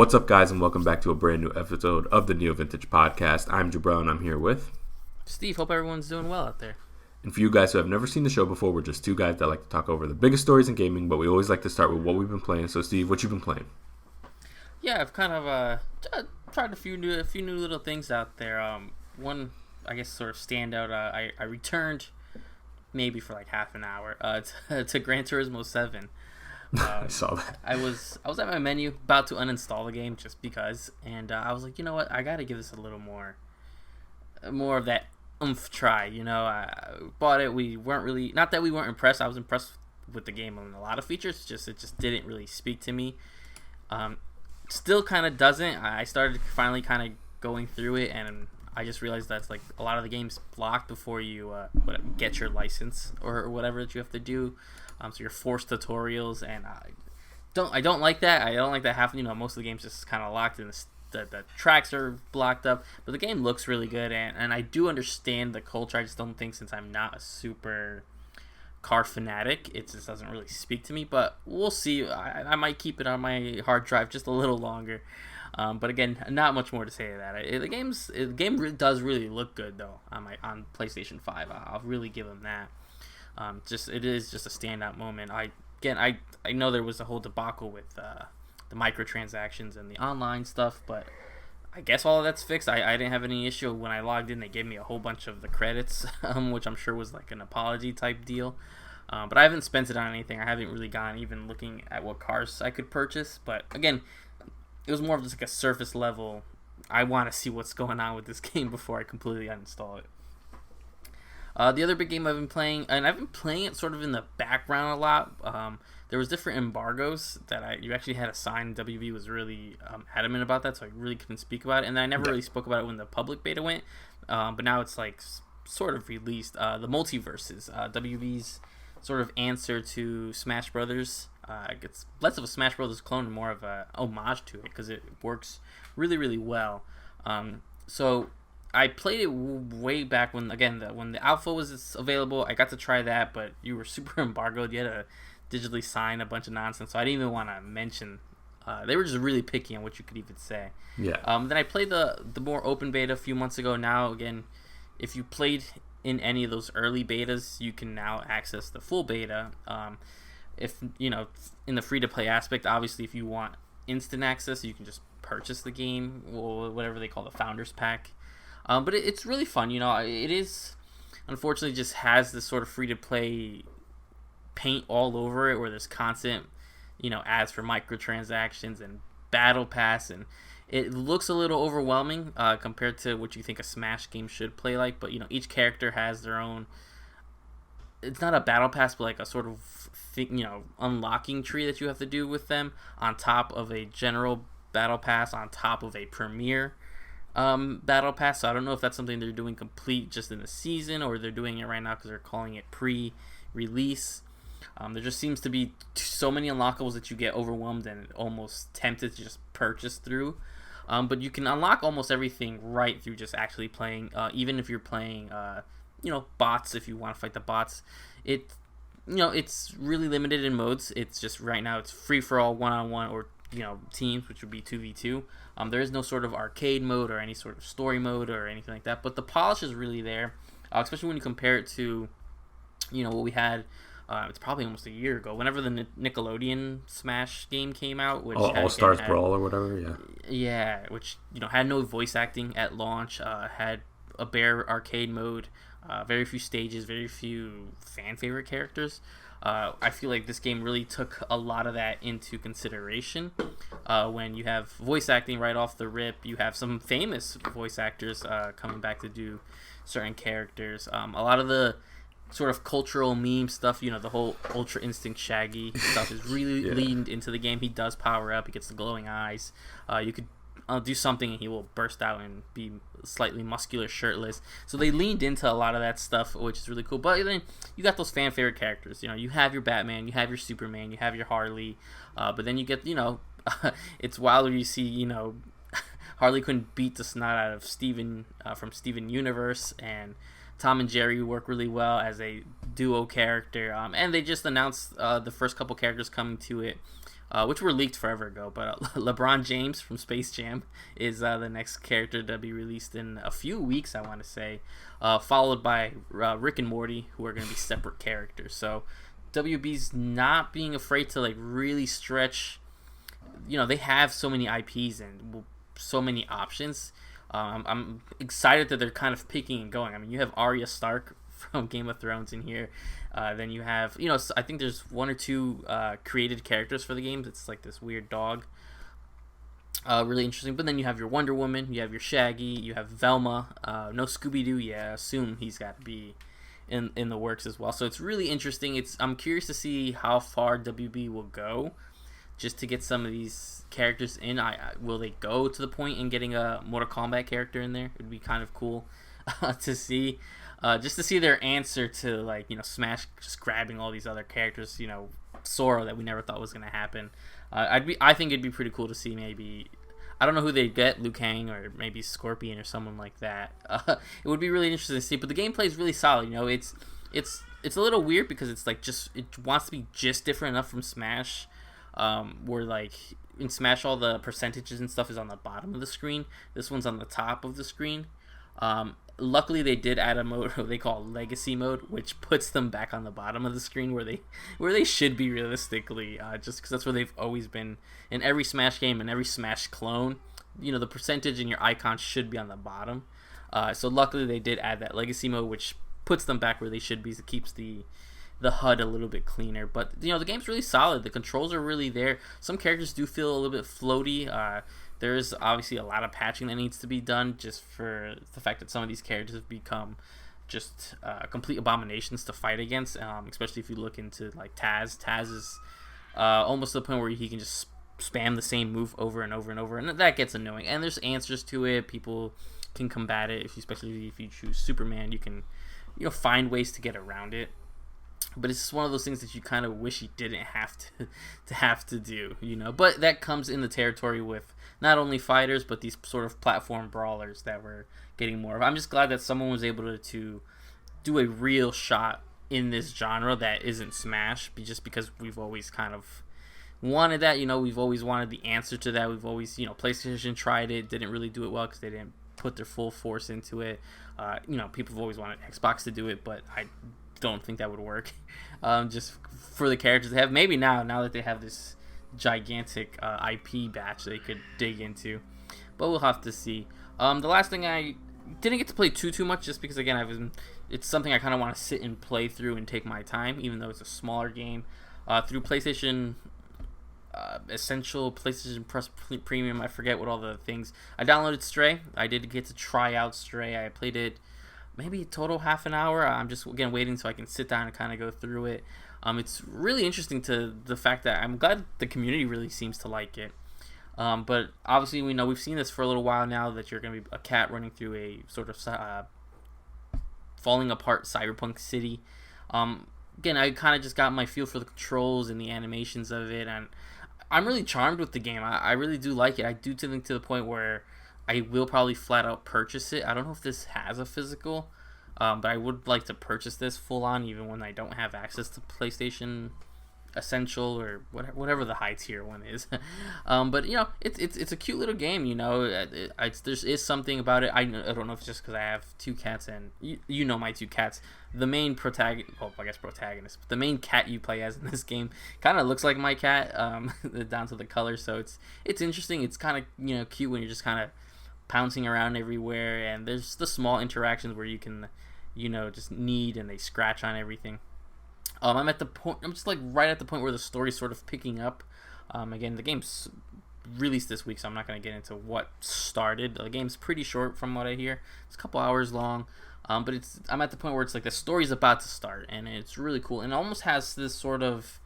What's up, guys, and welcome back to a brand new episode of the NeoVintage podcast. I'm Jabril, and I'm here with Steve. Hope everyone's doing well out there. And for you guys who have never seen the show before, we're just two guys that like to talk over the biggest stories in gaming, but we always like to start with what we've been playing. So, Steve, what you been playing? Yeah, I've kind of tried a few new little things out there. One, I guess, sort of standout. I returned maybe for like half an hour to Gran Turismo 7. I saw that. I was at my menu about to uninstall the game just because, and I was like, you know what, I got to give this a little more of that oomph try. You know, I bought it. We weren't really, not that we weren't impressed. I was impressed with the game on a lot of features. It just didn't really speak to me. Still kind of doesn't. I started finally kind of going through it, and I just realized that's like a lot of the game's blocked before you get your license or whatever that you have to do. So you're forced tutorials, and I don't like that. I don't like that half. Most of the game's just kind of locked, and the tracks are blocked up. But the game looks really good, and I do understand the culture. I just don't think, since I'm not a super car fanatic, it just doesn't really speak to me. But we'll see. I might keep it on my hard drive just a little longer. But again, not much more to say to that. The game does really look good though on PlayStation 5. I'll really give them that. It is just a standout moment. I know there was a whole debacle with the microtransactions and the online stuff, but I guess all of that's fixed. I didn't have any issue when I logged in. They gave me a whole bunch of the credits, which I'm sure was like an apology type deal. But I haven't spent it on anything. I haven't really gone even looking at what cars I could purchase. But again, it was more of just like a surface level. I want to see what's going on with this game before I completely uninstall it. The other big game I've been playing, and I've been playing it sort of in the background a lot. There was different embargoes that you actually had to sign. WB was really adamant about that, so I really couldn't speak about it. And I never really spoke about it when the public beta went, but now it's like sort of released. The Multiverses, WB's sort of answer to Smash Brothers. It's less of a Smash Brothers clone and more of a homage to it because it works really, really well. So I played it way back when the alpha was available. I got to try that, but you were super embargoed. You had to digitally sign a bunch of nonsense, so I didn't even want to mention. They were just really picky on what you could even say. Yeah. Then I played the more open beta a few months ago. Now, again, if you played in any of those early betas, you can now access the full beta. If in the free-to-play aspect, obviously, if you want instant access, you can just purchase the game, or whatever they call the Founders Pack. But it's really fun. It is, unfortunately, just has this sort of free-to-play paint all over it, where there's constant, ads for microtransactions and battle pass, and it looks a little overwhelming compared to what you think a Smash game should play like. But each character has their own. It's not a battle pass, but like a sort of unlocking tree that you have to do with them on top of a general battle pass, on top of a premier battle pass. So I don't know if that's something they're doing complete just in the season, or they're doing it right now because they're calling it pre-release. There just seems to be so many unlockables that you get overwhelmed and almost tempted to just purchase through. But you can unlock almost everything right through just actually playing. Even if you're playing, bots, if you want to fight the bots, it's really limited in modes. It's just right now it's free for all, 1-on-1 or teams, which would be 2v2. There is no sort of arcade mode or any sort of story mode or anything like that. But the polish is really there, especially when you compare it to, what we had. It's probably almost a year ago, whenever the Nickelodeon Smash game came out, which All Stars Brawl or whatever. Yeah, which had no voice acting at launch, had a bare arcade mode, very few stages, very few fan favorite characters. I feel like this game really took a lot of that into consideration. When you have voice acting right off the rip, you have some famous voice actors coming back to do certain characters. A lot of the sort of cultural meme stuff, the whole Ultra Instinct Shaggy stuff is really leaned into the game. He does power up. He gets the glowing eyes. You could do something and he will burst out and be slightly muscular, shirtless. So they leaned into a lot of that stuff, which is really cool. But then you got those fan favorite characters. You have your Batman, you have your Superman, you have your Harley. But then you get, it's wild when you see, Harley couldn't beat the snot out of Steven from Steven Universe, and Tom and Jerry work really well as a duo character. And they just announced the first couple characters coming to it, which were leaked forever ago. But LeBron James from Space Jam is the next character to be released in a few weeks, I want to say, followed by Rick and Morty, who are going to be separate characters. So WB's not being afraid to like really stretch. They have so many IPs and so many options. I'm excited that they're kind of picking and going. I mean, you have Arya Stark from Game of Thrones in here. Then you have, I think there's one or two created characters for the games. It's like this weird dog. Really interesting. But then you have your Wonder Woman, you have your Shaggy, you have Velma. No Scooby-Doo yet. I assume he's got to be in the works as well. So it's really interesting. I'm curious to see how far WB will go just to get some of these characters in. Will they go to the point in getting a Mortal Kombat character in there? It would be kind of cool to see. Just to see their answer to, like, Smash just grabbing all these other characters, Sora, that we never thought was going to happen. I think it'd be pretty cool to see. Maybe, I don't know who they'd get, Liu Kang or maybe Scorpion or someone like that. It would be really interesting to see. But the gameplay is really solid. It's a little weird because it's like it wants to be just different enough from Smash, where like in Smash all the percentages and stuff is on the bottom of the screen. This one's on the top of the screen. Luckily, they did add a mode they call Legacy mode, which puts them back on the bottom of the screen where they should be realistically, just because that's where they've always been in every Smash game and every Smash clone. The percentage in your icon should be on the bottom. So luckily, they did add that Legacy mode, which puts them back where they should be. So it keeps the HUD a little bit cleaner. But the game's really solid. The controls are really there. Some characters do feel a little bit floaty. There's obviously a lot of patching that needs to be done just for the fact that some of these characters have become just complete abominations to fight against, especially if you look into like Taz. Taz is almost to the point where he can just spam the same move over and over and over, and that gets annoying. And there's answers to it. People can combat it, especially if you choose Superman. You can find ways to get around it. But it's just one of those things that you kind of wish you didn't have to do, But that comes in the territory with not only fighters, but these sort of platform brawlers that we're getting more of. I'm just glad that someone was able to do a real shot in this genre that isn't Smash, just because we've always kind of wanted that. We've always wanted the answer to that. We've always, PlayStation tried it, didn't really do it well because they didn't put their full force into it. People have always wanted Xbox to do it, but I don't think that would work. Just for the characters they have. Maybe now that they have this gigantic IP batch they could dig into, but we'll have to see. The last thing, I didn't get to play too much just because again it's something I kind of want to sit and play through and take my time, even though it's a smaller game. Through PlayStation Essential, PlayStation Plus Premium, I forget what all the things. I downloaded Stray. I did get to try out Stray. I played it maybe a total half an hour. I'm just again waiting so I can sit down and kind of go through it. It's really interesting to the fact that I'm glad the community really seems to like it. But obviously we've seen this for a little while now, that you're going to be a cat running through a sort of falling apart cyberpunk city. Again, I kind of just got my feel for the controls and the animations of it, and I'm really charmed with the game. I really do like it. I do think to the point where I will probably flat out purchase it. I don't know if this has a physical, but I would like to purchase this full on, even when I don't have access to PlayStation Essential or whatever the high tier one is. But it's a cute little game. There is something about it. I don't know if it's just because I have two cats, and my two cats. The main protagonist, but the main cat you play as in this game kind of looks like my cat, down to the color. So it's interesting. It's kind of cute when you're just kind of pouncing around everywhere, and there's the small interactions where you can just knead and they scratch on everything. I'm just like right at the point where the story's sort of picking up. Again, the game's released this week, so I'm not going to get into what started. The game's pretty short from what I hear. It's a couple hours long, but I'm at the point where it's like the story's about to start, and it's really cool, and it almost has this sort of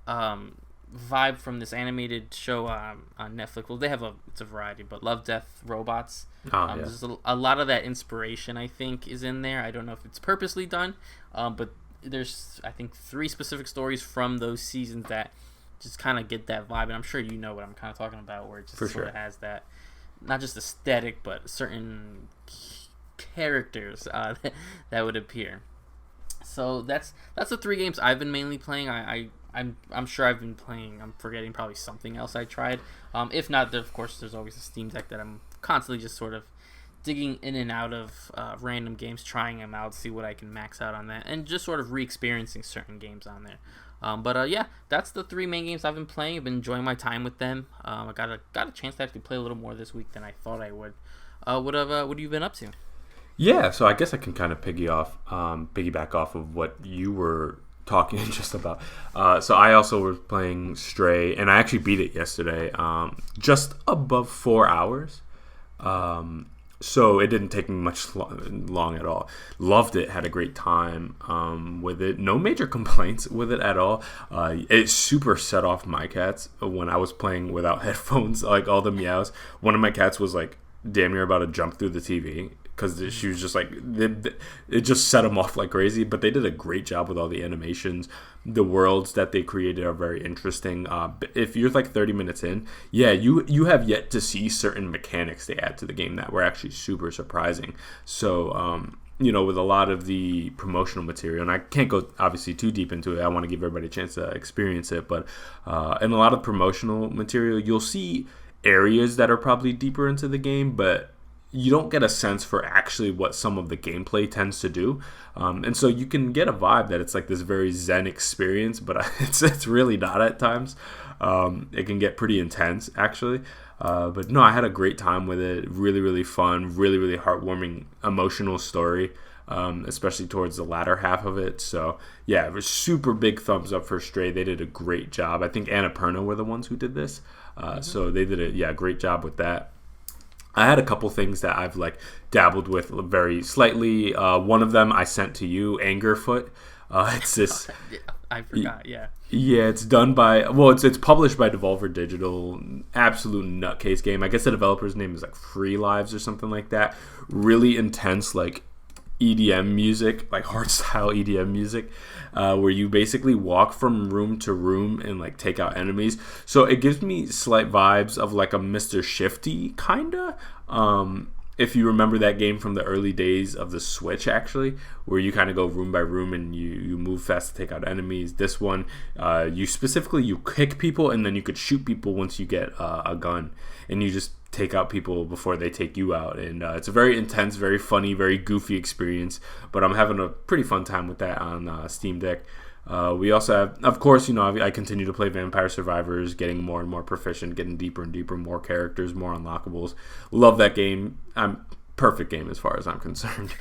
vibe from this animated show on Netflix. Well, they have it's a variety, but Love, Death, Robots. There's a lot of that inspiration, I think, is in there. I don't know if it's purposely done, but there's, I think, 3 specific stories from those seasons that just kind of get that vibe, and I'm sure you know what I'm kind of talking about, where it just sort of has that, not just aesthetic, but certain characters that would appear. So that's the 3 games I've been mainly playing. I'm sure I've been playing. I'm forgetting probably something else I tried. If not, of course, there's always a Steam Deck that I'm constantly just sort of digging in and out of random games, trying them out, see what I can max out on that, and just sort of re-experiencing certain games on there. But yeah, that's the 3 main games I've been playing. I've been enjoying my time with them. I got a chance to actually play a little more this week than I thought I would. What have you been up to? Yeah, so I guess I can kind of piggyback off of what you were talking just about. So I also was playing Stray, and I actually beat it yesterday, just above 4 hours. So it didn't take me much long at all. Loved it, had a great time with it. No major complaints with it at all. It super set off my cats when I was playing without headphones, like all the meows. One of my cats was like damn near about to jump through the TV because she was just like, it just set them off like crazy. But they did a great job with all the animations. The worlds that they created are very interesting. If you're like 30 minutes in, yeah, you have yet to see certain mechanics they add to the game that were actually super surprising. So, with a lot of the promotional material, and I can't go obviously too deep into it. I want to give everybody a chance to experience it. But in a lot of promotional material, you'll see areas that are probably deeper into the game, but you don't get a sense for actually what some of the gameplay tends to do. And so you can get a vibe that it's like this very zen experience, but it's really not at times. It can get pretty intense, actually. But no, I had a great time with it. Really, really fun. Really, really heartwarming, emotional story, especially towards the latter half of it. So, yeah, it was super big thumbs up for Stray. They did a great job. I think Annapurna were the ones who did this. So they did a great job with that. I had a couple things that I've like dabbled with very slightly. One of them I sent to you, Angerfoot. It's this. I forgot. Yeah. Yeah, it's done by. Well, it's published by Devolver Digital. Absolute nutcase game. I guess the developer's name is like Free Lives or something like that. Really intense, like EDM music, like hardstyle EDM music, where you basically walk from room to room and like take out enemies. So it gives me slight vibes of like a Mr. Shifty kinda. If you remember that game from the early days of the Switch, actually, where you kind of go room by room and you move fast to take out enemies. This one, you kick people and then you could shoot people once you get a gun, and you just take out people before they take you out. And it's a very intense, very funny, very goofy experience. But I'm having a pretty fun time with that on Steam Deck. We also have, of course, I continue to play Vampire Survivors, getting more and more proficient, getting deeper and deeper, more characters, more unlockables. Love that game. Perfect game as far as I'm concerned.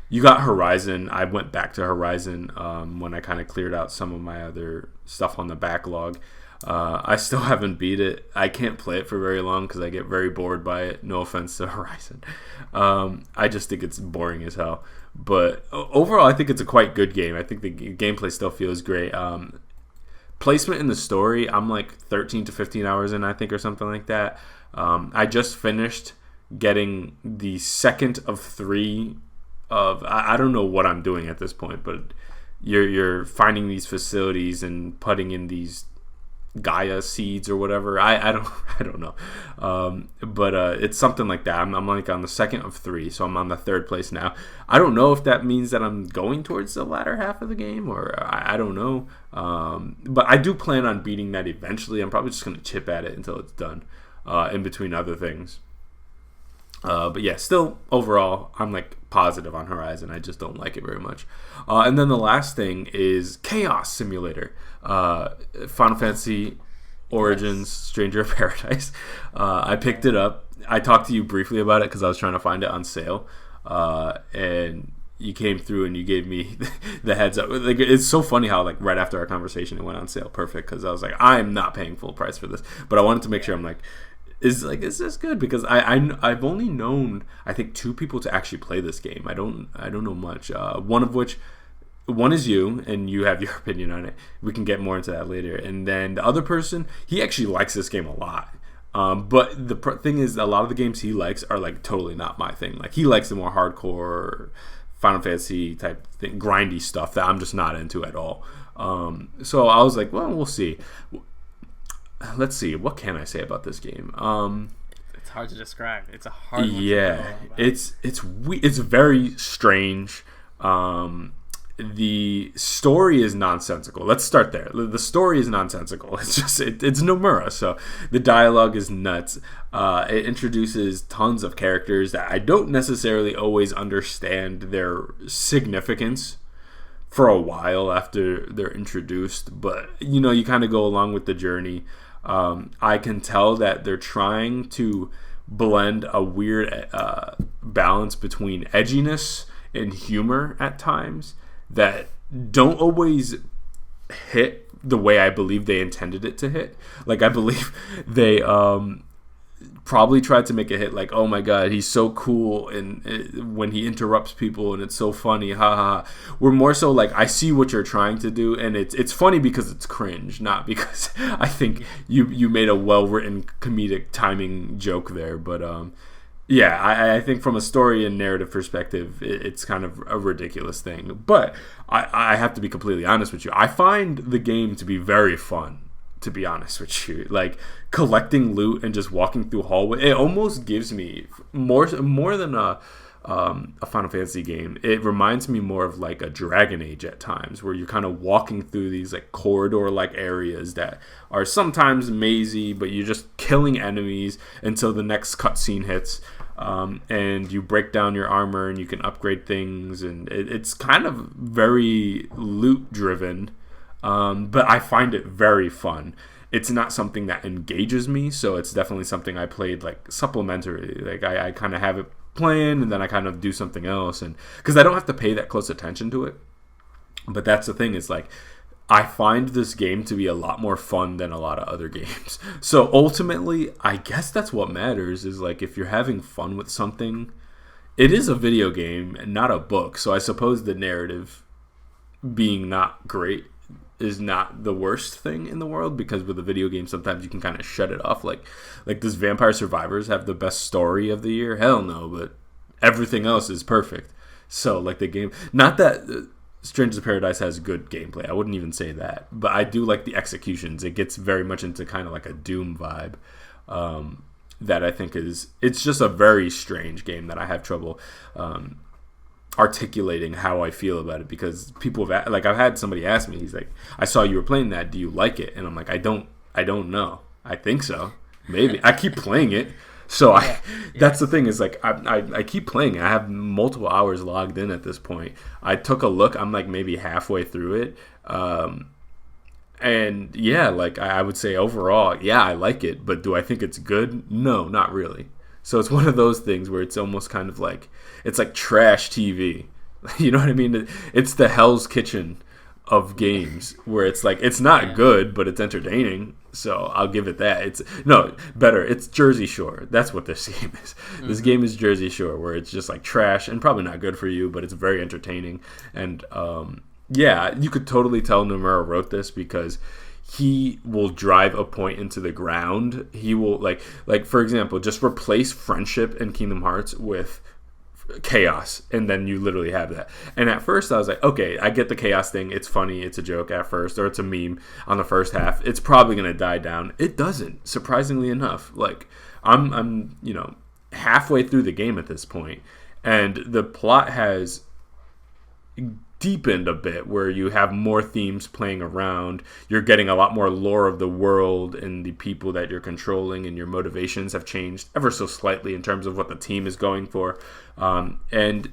You got Horizon. I went back to Horizon when I kind of cleared out some of my other stuff on the backlog. I still haven't beat it. I can't play it for very long because I get very bored by it. No offense to Horizon. I just think it's boring as hell. But overall, I think it's a quite good game. I think the gameplay still feels great. Placement in the story, I'm like 13 to 15 hours in, I think, or something like that. I just finished getting the second of 3 of... I don't know what I'm doing at this point, but you're finding these facilities and putting in these Gaia seeds or whatever. I don't know. But it's something like that. I'm like on the second of 3, so I'm on the 3rd place now. I don't know if that means that I'm going towards the latter half of the game, or I don't know. But I do plan on beating that eventually. I'm probably just going to chip at it until it's done, in between other things. But yeah, still overall, I'm like positive on Horizon. I just don't like it very much. And then the last thing is Chaos Simulator, Final Fantasy Origins, Stranger of Paradise. I picked it up. I talked to you briefly about it because I was trying to find it on sale, and you came through and you gave me the heads up. Like, it's so funny how like right after our conversation it went on sale. Perfect, because I was like, I'm not paying full price for this, but I wanted to make sure. I'm like, is this good? Because I've only known, I think, 2 people to actually play this game. I don't know much. One is you, and you have your opinion on it. We can get more into that later. And then the other person, he actually likes this game a lot. But the thing is, a lot of the games he likes are like totally not my thing. Like, he likes the more hardcore Final Fantasy type thing, grindy stuff that I'm just not into at all. So I was like, well, we'll see. Let's see. What can I say about this game? It's hard to describe. It's a hard one. Yeah, it's very strange. The story is nonsensical. Let's start there. The story is nonsensical. It's just it's Nomura, so the dialogue is nuts. It introduces tons of characters that I don't necessarily always understand their significance for a while after they're introduced, but you kind of go along with the journey. I can tell that they're trying to blend a weird balance between edginess and humor at times that don't always hit the way I believe they intended it to hit. Like, I believe they probably tried to make it hit like, oh my god, he's so cool, and when he interrupts people, and it's so funny, haha. We're more so like, I see what you're trying to do, and it's funny because it's cringe, not because I think you made a well-written comedic timing joke there. But yeah, I think from a story and narrative perspective, it's kind of a ridiculous thing. But I have to be completely honest with you. I find the game to be very fun, to be honest with you. Like, collecting loot and just walking through hallway, it almost gives me more than a Final Fantasy game. It reminds me more of like a Dragon Age at times, where you're kind of walking through these like corridor-like areas that are sometimes mazy, but you're just killing enemies until the next cutscene hits. And you break down your armor and you can upgrade things, and it's kind of very loot driven, but I find it very fun. It's not something that engages me, so it's definitely something I played like supplementary. Like, I kind of have it playing, and then I kind of do something else, and because I don't have to pay that close attention to it. But that's the thing, is like, I find this game to be a lot more fun than a lot of other games. So ultimately, I guess that's what matters, is like, if you're having fun with something, it is a video game and not a book. So I suppose the narrative being not great is not the worst thing in the world, because with a video game, sometimes you can kind of shut it off. Like does Vampire Survivors have the best story of the year? Hell no, but everything else is perfect. So like the game, not that Strangers of Paradise has good gameplay, I wouldn't even say that, but I do like the executions. It gets very much into kind of like a Doom vibe, that I think it's just a very strange game that I have trouble articulating how I feel about it, because people have, like, I've had somebody ask me, he's like, I saw you were playing that, do you like it? And I'm like, I don't know. I think so, maybe. I keep playing it. So that's the thing, is like, I keep playing it. I have multiple hours logged in at this point. I took a look, I'm like maybe halfway through it. And yeah, like, I would say overall, yeah, I like it, but do I think it's good? No, not really. So it's one of those things where it's almost kind of like, it's like trash TV. You know what I mean? It's the Hell's Kitchen of games, where it's like, it's not good, but it's entertaining. So I'll give it that. It's Jersey Shore. That's what this game is. Mm-hmm. This game is Jersey Shore, where it's just like trash and probably not good for you, but it's very entertaining. And yeah, you could totally tell Nomura wrote this, because he will drive a point into the ground. He will like for example, just replace friendship in Kingdom Hearts with chaos, and then you literally have that. And at first I was like, okay, I get the chaos thing, it's funny, it's a joke at first, or it's a meme on the first half, it's probably gonna die down. It doesn't, surprisingly enough. Like, I'm halfway through the game at this point, and the plot has deepened a bit, where you have more themes playing around. You're getting a lot more lore of the world and the people that you're controlling, and your motivations have changed ever so slightly in terms of what the team is going for. And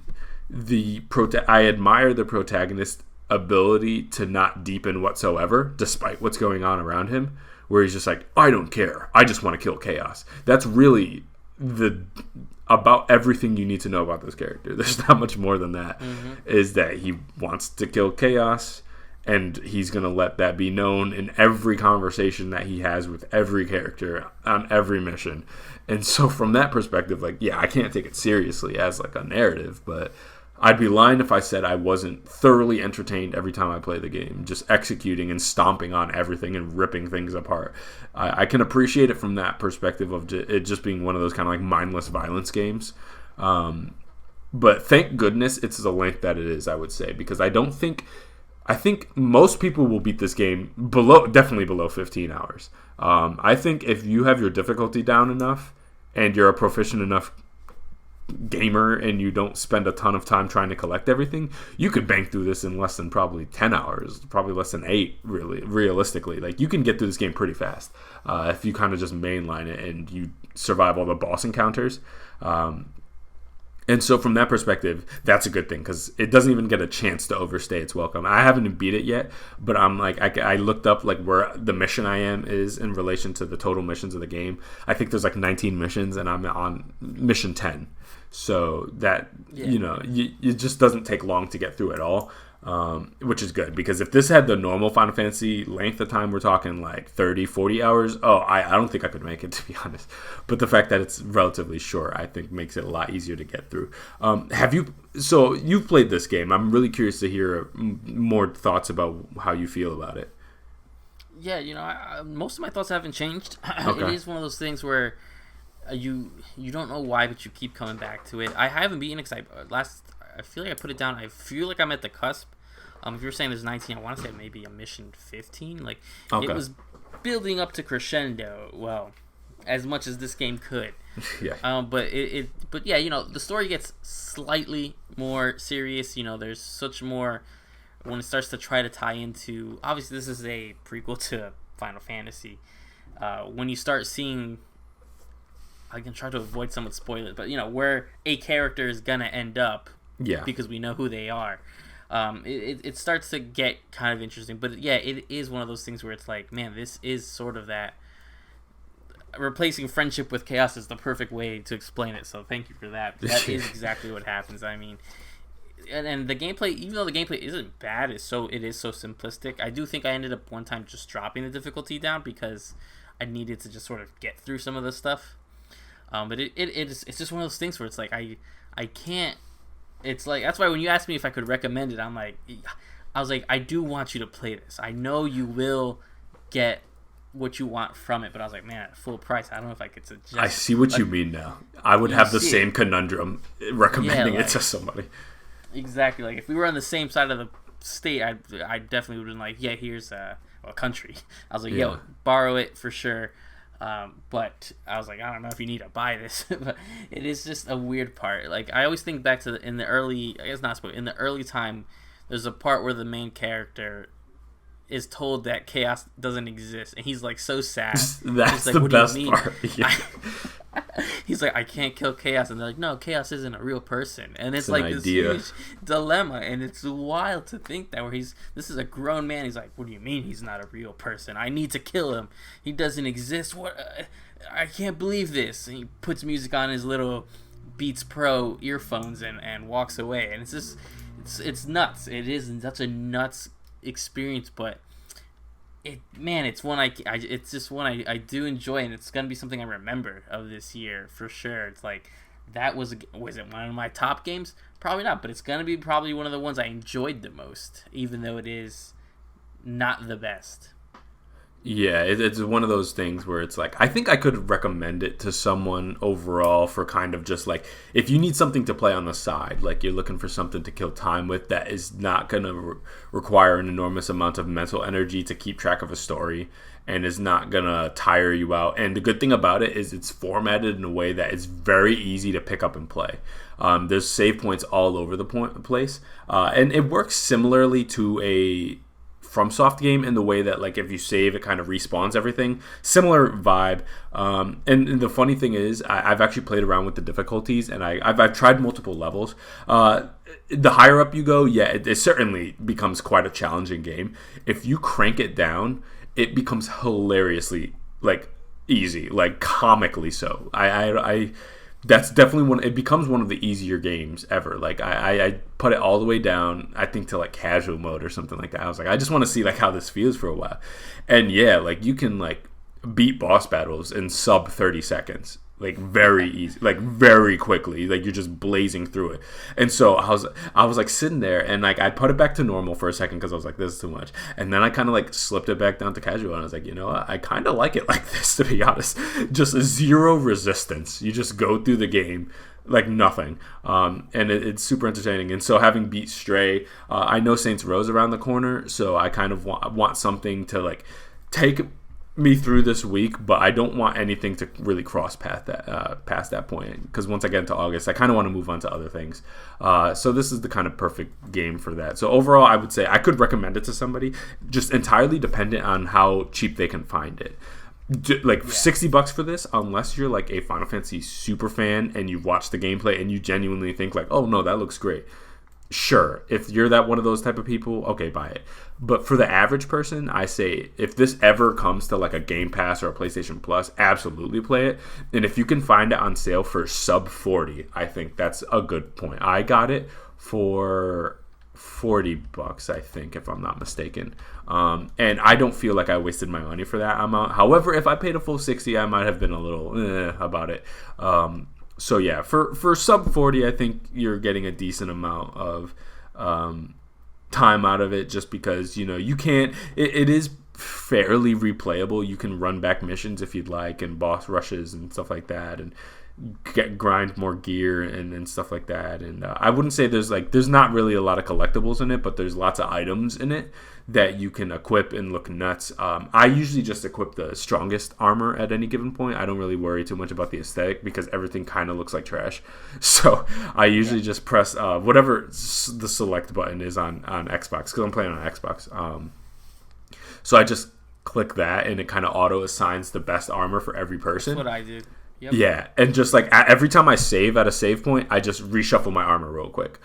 I admire the protagonist's ability to not deepen whatsoever, despite what's going on around him, where he's just like, I don't care, I just want to kill chaos. That's really about everything you need to know about this character. There's not much more than that. Mm-hmm. Is that he wants to kill chaos, and he's going to let that be known in every conversation that he has with every character on every mission. And so from that perspective, like, yeah, I can't take it seriously as like a narrative, but I'd be lying if I said I wasn't thoroughly entertained every time I play the game, just executing and stomping on everything and ripping things apart. I can appreciate it from that perspective of it just being one of those kind of like mindless violence games. But thank goodness it's the length that it is, I would say, because I think most people will beat this game definitely below 15 hours. I think if you have your difficulty down enough and you're a proficient enough gamer and you don't spend a ton of time trying to collect everything, you could bank through this in less than probably 10 hours, probably less than 8, really, realistically. Like, you can get through this game pretty fast if you kind of just mainline it and you survive all the boss encounters. And so from that perspective, that's a good thing because it doesn't even get a chance to overstay its welcome. I haven't beat it yet, but I'm like, I looked up like where the mission I am is in relation to the total missions of the game. I think there's like 19 missions and I'm on mission 10. So that, it just doesn't take long to get through it all, which is good. Because if this had the normal Final Fantasy length of time, we're talking like 30, 40 hours. I don't think I could make it, to be honest. But the fact that it's relatively short, I think makes it a lot easier to get through. So you've played this game. I'm really curious to hear more thoughts about how you feel about it. Yeah, most of my thoughts haven't changed. Okay. It is one of those things where you don't know why, but you keep coming back to it. I haven't beaten it because I feel like I put it down. I feel like I'm at the cusp. If you're saying there's 19, I want to say maybe a mission 15. Like, okay. It was building up to crescendo. Well, as much as this game could. Yeah. But yeah, the story gets slightly more serious. There's such more when it starts to try to tie into. Obviously, this is a prequel to Final Fantasy. When you start seeing. I can try to avoid some of the spoilers, but where a character is gonna end up, because we know who they are. It starts to get kind of interesting, but yeah, it is one of those things where it's like, man, this is sort of that replacing friendship with chaos is the perfect way to explain it. So thank you for that. That is exactly what happens. I mean, and the gameplay, even though the gameplay isn't bad, it is so simplistic. I do think I ended up one time just dropping the difficulty down because I needed to just sort of get through some of the stuff. But it's just one of those things where it's like I can't. It's like that's why when you asked me if I could recommend it, I was like, I do want you to play this. I know you will get what you want from it, but I was like, man, at full price, I don't know if I could suggest. I see what you mean now. I would have the same conundrum recommending it to somebody. Exactly. Like if we were on the same side of the state, I definitely would have been like, yeah, here's a country. I was like, yo, borrow it for sure. But I was like, I don't know if you need to buy this. But it is just a weird part. Like I always think back to in the early time, there's a part where the main character is told that chaos doesn't exist, and he's like so sad. That's like, the best part. Yeah. He's like, I can't kill chaos, and they're like, no, chaos isn't a real person, and it's like this idea. Huge dilemma, and it's wild to think that this is a grown man. He's like, what do you mean he's not a real person? I need to kill him. He doesn't exist. What? I can't believe this. And he puts music on his little Beats Pro earphones and walks away, and it's just it's nuts. It is such a nuts experience, but it's one it's just one I do enjoy, and it's gonna be something I remember of this year for sure. It's like that was it one of my top games? Probably not, but it's gonna be probably one of the ones I enjoyed the most, even though it is not the best. Yeah, it's one of those things where it's like, I think I could recommend it to someone overall for kind of just like, if you need something to play on the side, like you're looking for something to kill time with that is not going to require an enormous amount of mental energy to keep track of a story and is not going to tire you out. And the good thing about it is it's formatted in a way that it's very easy to pick up and play. There's save points all over the place. And it works similarly to a FromSoft game in the way that, like, if you save, it kind of respawns everything. Similar vibe. And the funny thing is, I've actually played around with the difficulties, and I've tried multiple levels. The higher up you go, it certainly becomes quite a challenging game. If you crank it down, it becomes hilariously, like, easy, like, comically so. That's definitely it becomes one of the easier games ever. Like I put it all the way down, I think to like casual mode or something like that. I was like, I just want to see like how this feels for a while. And yeah, like you can like beat boss battles in sub 30 seconds. Like very easy, like very quickly, like you're just blazing through it. And so I was like sitting there, and like I put it back to normal for a second because I was like, this is too much. And then I kind of like slipped it back down to casual, and I was like, you know what? I kind of like it like this, to be honest. Just zero resistance. You just go through the game like nothing, and it's super entertaining. And so having beat Stray, I know Saints Row's around the corner, so I kind of want something to like take me through this week, but I don't want anything to really cross past that point, because once I get into August, I kind of want to move on to other things. So this is the kind of perfect game for that. So overall, I would say I could recommend it to somebody, just entirely dependent on how cheap they can find it. $60 for this, unless you're like a Final Fantasy super fan and you've watched the gameplay and you genuinely think like, oh no, that looks great. Sure, if you're that one of those type of people, okay, buy it. But for the average person, I say if this ever comes to like a Game Pass or a PlayStation Plus, absolutely play it. And if you can find it on sale for sub 40, I think that's a good point. I got it for $40, I think, if I'm not mistaken. And I don't feel like I wasted my money for that amount. However, if I paid a full 60, I might have been a little about it. So yeah, for sub 40, I think you're getting a decent amount of time out of it, just because, you know, you can't, it is fairly replayable. You can run back missions if you'd like, and boss rushes and stuff like that, and grind more gear and stuff like that. And I wouldn't say there's not really a lot of collectibles in it, but there's lots of items in it that you can equip and look nuts. I usually just equip the strongest armor at any given point. I don't really worry too much about the aesthetic, because everything kind of looks like trash. So I usually just press whatever the select button is on Xbox, because I'm playing on Xbox. So I just click that, and it kind of auto assigns the best armor for every person. That's what I do. Yep. Yeah, and just like every time I save at a save point, I just reshuffle my armor real quick.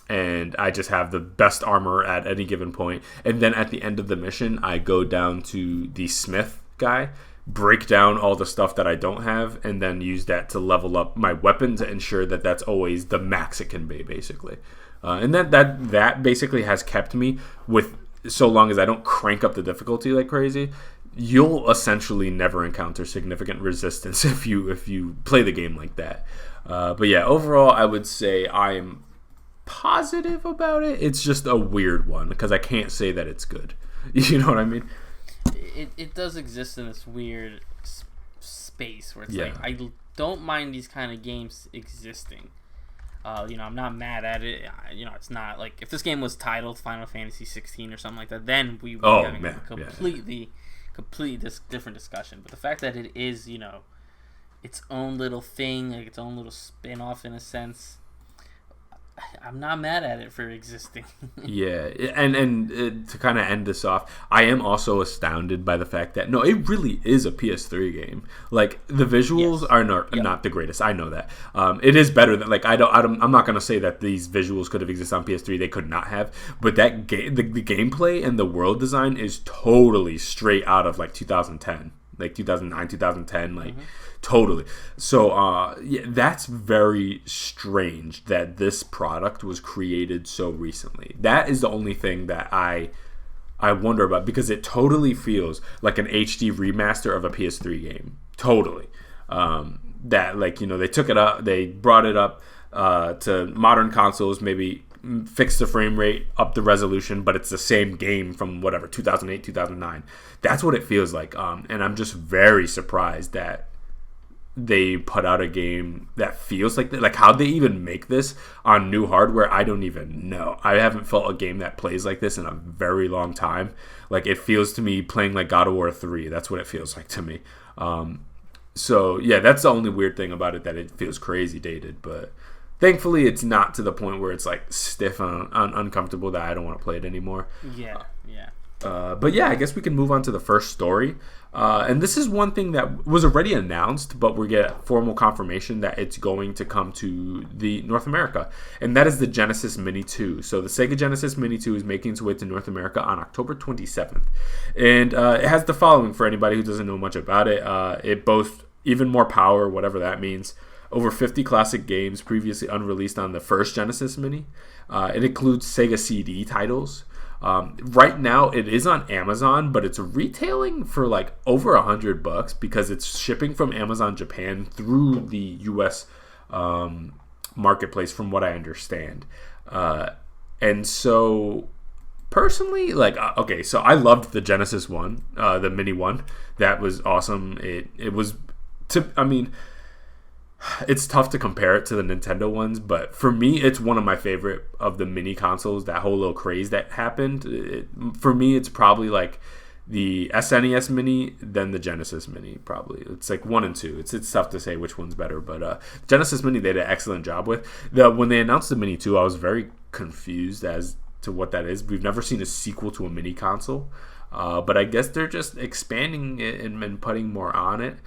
And I just have the best armor at any given point. And then at the end of the mission, I go down to the smith guy, break down all the stuff that I don't have, and then use that to level up my weapon to ensure that that's always the max it can be, basically. And that basically has kept me with, so long as I don't crank up the difficulty like crazy, you'll essentially never encounter significant resistance if you play the game like that. But yeah, overall, I would say I'm positive about it. It's just a weird one, because I can't say that it's good. You know what I mean? It does exist in this weird space where it's Yeah. like, I don't mind these kind of games existing. I'm not mad at it. It's not like, if this game was titled Final Fantasy 16 or something like that, then we would be having a completely different discussion. But the fact that it is, its own little thing, like its own little spin-off in a sense, I'm not mad at it for existing. Yeah, and to kind of end this off, I am also astounded by the fact that, no, it really is a PS3 game. Like, the visuals are not the greatest. I know that. It is better than, like, I'm not going to say that these visuals could have existed on PS3. They could not have. But that the gameplay and the world design is totally straight out of, like, 2010. Like 2009, 2010, like totally. So that's very strange that this product was created so recently. That is the only thing that I wonder about, because it totally feels like an HD remaster of a PS3 game. Totally. That, like, they took it up, they brought it up to modern consoles, maybe fix the frame rate, up the resolution, but it's the same game from whatever 2008, 2009. That's what it feels like. And I'm just very surprised that they put out a game that feels like that. Like, how'd they even make this on new hardware? I don't even know. I haven't felt a game that plays like this in a very long time. Like, it feels to me playing like God of War 3. That's what it feels like to me. So yeah, that's the only weird thing about it, that it feels crazy dated, but thankfully, it's not to the point where it's like stiff and uncomfortable that I don't want to play it anymore. Yeah. But yeah, I guess we can move on to the first story. And this is one thing that was already announced, but we get formal confirmation that it's going to come to the North America. And that is the Genesis Mini 2. So the Sega Genesis Mini 2 is making its way to North America on October 27th. And it has the following for anybody who doesn't know much about it. It boasts even more power, whatever that means. Over 50 classic games previously unreleased on the first Genesis Mini. It includes Sega CD titles. Right now, it is on Amazon, but it's retailing for like over $100 because it's shipping from Amazon Japan through the U.S. Marketplace, from what I understand. And so, personally, like, okay, so I loved the Genesis one, the Mini one. That was awesome. It was, it's tough to compare it to the Nintendo ones, but for me, it's one of my favorite of the mini consoles. That whole little craze that happened. For me, it's probably like the SNES Mini, then the Genesis Mini. Probably it's like 1 and 2. It's tough to say which one's better, but Genesis Mini they did an excellent job with. When they announced the Mini 2, I was very confused as to what that is. We've never seen a sequel to a mini console, but I guess they're just expanding it and putting more on it.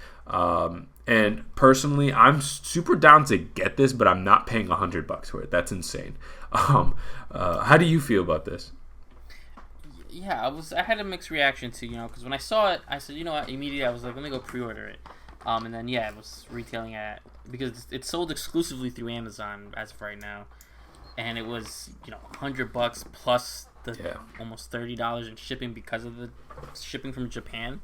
And personally, I'm super down to get this, but I'm not paying $100 for it. That's insane. How do you feel about this? Yeah, I had a mixed reaction to, because when I saw it, I said, what, immediately I was like, let me go pre-order it. And then, it was retailing because it's sold exclusively through Amazon as of right now. And it was, $100 plus the almost $30 in shipping because of the shipping from Japan.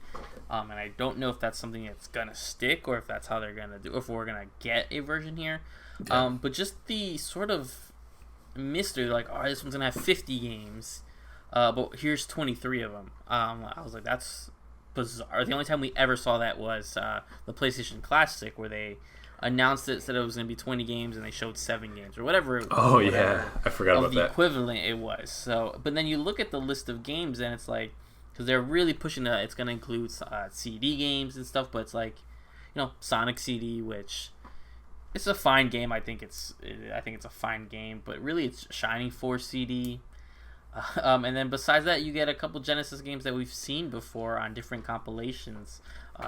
And I don't know if that's something that's going to stick or if that's how they're going to do, if we're going to get a version here. Yeah. But just the sort of mystery, like, oh, this one's going to have 50 games, but here's 23 of them. I was like, that's bizarre. The only time we ever saw that was the PlayStation Classic, where they announced it, said it was going to be 20 games, and they showed 7 games or whatever. Yeah, I forgot about that. The equivalent it was. So, but then you look at the list of games, and it's like, because they're really pushing it's going to include CD games and stuff, but it's like, Sonic CD, which it's a fine game. I think it's a fine game, but really it's Shining Force CD. And then besides that, you get a couple Genesis games that we've seen before on different compilations.